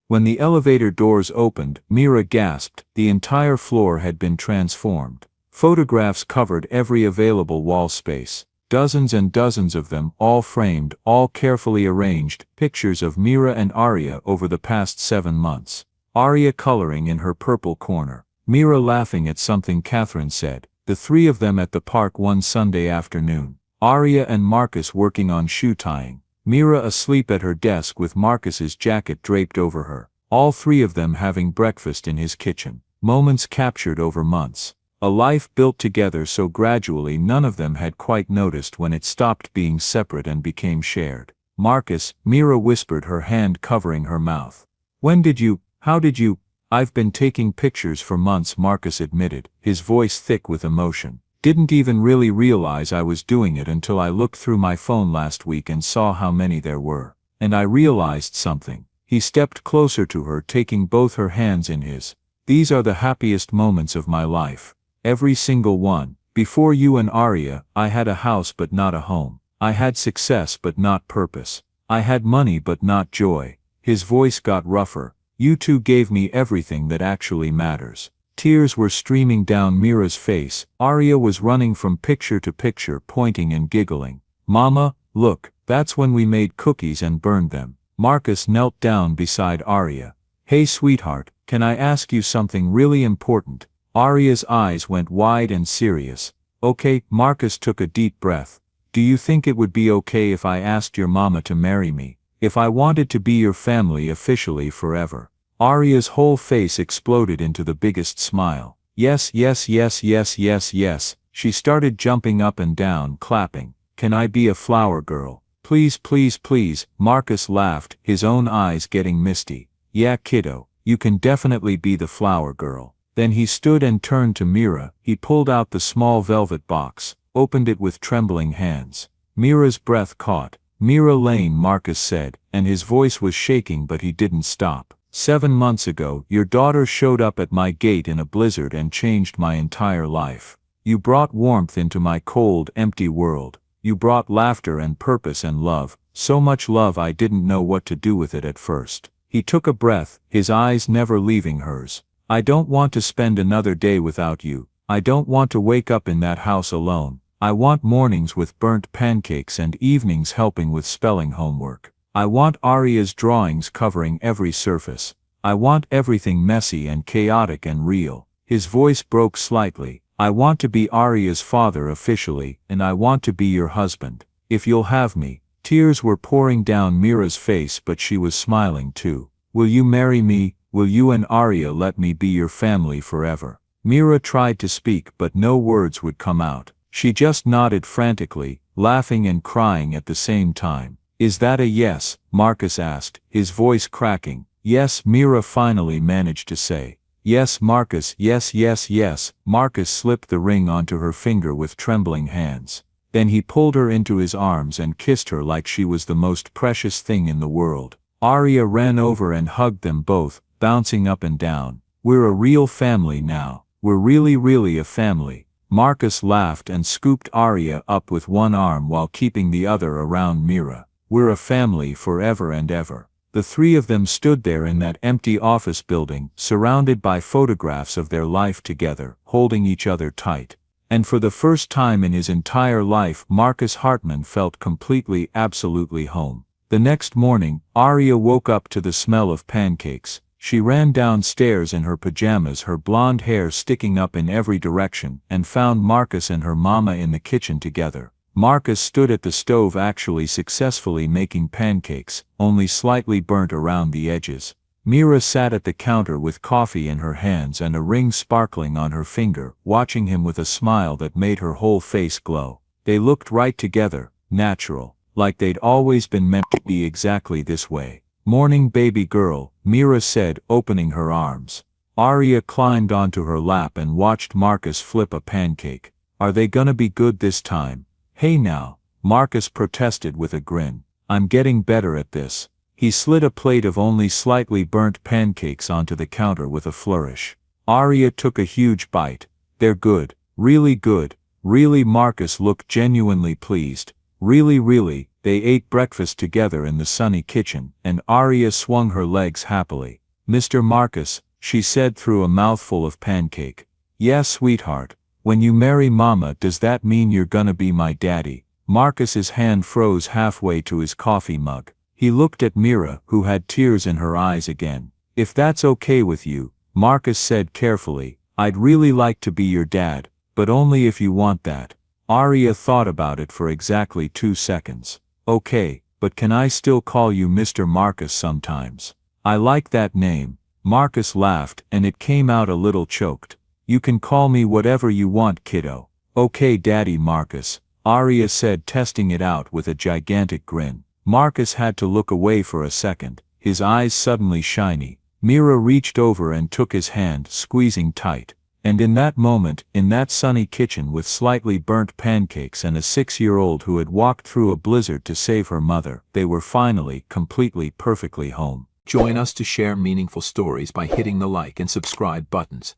When the elevator doors opened, Mira gasped. The entire floor had been transformed. Photographs covered every available wall space. Dozens and dozens of them, all framed, all carefully arranged, pictures of Mira and Arya over the past 7 months. Arya coloring in her purple corner. Mira laughing at something Catherine said. The three of them at the park one Sunday afternoon. Arya and Marcus working on shoe tying. Mira asleep at her desk with Marcus's jacket draped over her. All three of them having breakfast in his kitchen. Moments captured over months. A life built together so gradually none of them had quite noticed when it stopped being separate and became shared. Marcus, Mira whispered, her hand covering her mouth. How did you? I've been taking pictures for months, Marcus admitted, his voice thick with emotion. Didn't even really realize I was doing it until I looked through my phone last week and saw how many there were. And I realized something. He stepped closer to her, taking both her hands in his. These are the happiest moments of my life. Every single one. Before you and Arya, I had a house but not a home. I had success but not purpose. I had money but not joy. His voice got rougher. You two gave me everything that actually matters. Tears were streaming down Mira's face. Arya was running from picture to picture, pointing and giggling. Mama, look, that's when we made cookies and burned them. Marcus knelt down beside Arya. Hey sweetheart, can I ask you something really important? Arya's eyes went wide and serious. Okay, Marcus took a deep breath. Do you think it would be okay if I asked your mama to marry me? If I wanted to be your family officially forever? Arya's whole face exploded into the biggest smile. Yes, yes, yes, yes, yes, yes. She started jumping up and down, clapping. Can I be a flower girl? Please, please, please. Marcus laughed, his own eyes getting misty. Yeah, kiddo, you can definitely be the flower girl. Then he stood and turned to Mira. He pulled out the small velvet box, opened it with trembling hands. Mira's breath caught. Mira Lane, Marcus said, and his voice was shaking, but he didn't stop. 7 months ago, your daughter showed up at my gate in a blizzard and changed my entire life. You brought warmth into my cold, empty world. You brought laughter and purpose and love, so much love I didn't know what to do with it at first. He took a breath, his eyes never leaving hers. I don't want to spend another day without you. I don't want to wake up in that house alone. I want mornings with burnt pancakes and evenings helping with spelling homework. I want Arya's drawings covering every surface. I want everything messy and chaotic and real. His voice broke slightly. I want to be Arya's father officially, and I want to be your husband. If you'll have me. Tears were pouring down Mira's face, but she was smiling too. Will you marry me? Will you and Arya let me be your family forever? Mira tried to speak, but no words would come out. She just nodded frantically, laughing and crying at the same time. Is that a yes? Marcus asked, his voice cracking. Yes, Mira finally managed to say. Yes, Marcus, yes, yes, yes. Marcus slipped the ring onto her finger with trembling hands. Then he pulled her into his arms and kissed her like she was the most precious thing in the world. Arya ran over and hugged them both, bouncing up and down. We're a real family now. We're really a family. Marcus laughed and scooped Arya up with one arm while keeping the other around Mira. We're a family forever and ever. The three of them stood there in that empty office building, surrounded by photographs of their life together, holding each other tight. And for the first time in his entire life, Marcus Hartman felt completely, absolutely home. The next morning, Arya woke up to the smell of pancakes. She ran downstairs in her pajamas, her blonde hair sticking up in every direction, and found Marcus and her mama in the kitchen together. Marcus stood at the stove, actually successfully making pancakes, only slightly burnt around the edges. Mira sat at the counter with coffee in her hands and a ring sparkling on her finger, watching him with a smile that made her whole face glow. They looked right together, natural, like they'd always been meant to be exactly this way. Morning, baby girl, Mira said, opening her arms. Arya climbed onto her lap and watched Marcus flip a pancake. Are they gonna be good this time? Hey now, Marcus protested with a grin. I'm getting better at this. He slid a plate of only slightly burnt pancakes onto the counter with a flourish. Arya took a huge bite. They're good, really good, really. Marcus looked genuinely pleased. Really, they ate breakfast together in the sunny kitchen, and Arya swung her legs happily. Mr. Marcus, she said through a mouthful of pancake. Yeah, sweetheart. When you marry Mama, does that mean you're gonna be my daddy? Marcus's hand froze halfway to his coffee mug. He looked at Mira, who had tears in her eyes again. If that's okay with you, Marcus said carefully, I'd really like to be your dad, but only if you want that. Arya thought about it for exactly 2 seconds. Okay, but can I still call you Mr. Marcus sometimes? I like that name. Marcus laughed, and it came out a little choked. You can call me whatever you want, kiddo. Okay, Daddy Marcus, Arya said, testing it out with a gigantic grin. Marcus had to look away for a second, his eyes suddenly shiny. Mira reached over and took his hand, squeezing tight. And in that moment, in that sunny kitchen with slightly burnt pancakes and a 6-year-old who had walked through a blizzard to save her mother, they were finally, completely, perfectly home. Join us to share meaningful stories by hitting the like and subscribe buttons.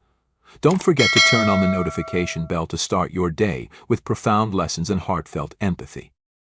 Don't forget to turn on the notification bell to start your day with profound lessons and heartfelt empathy.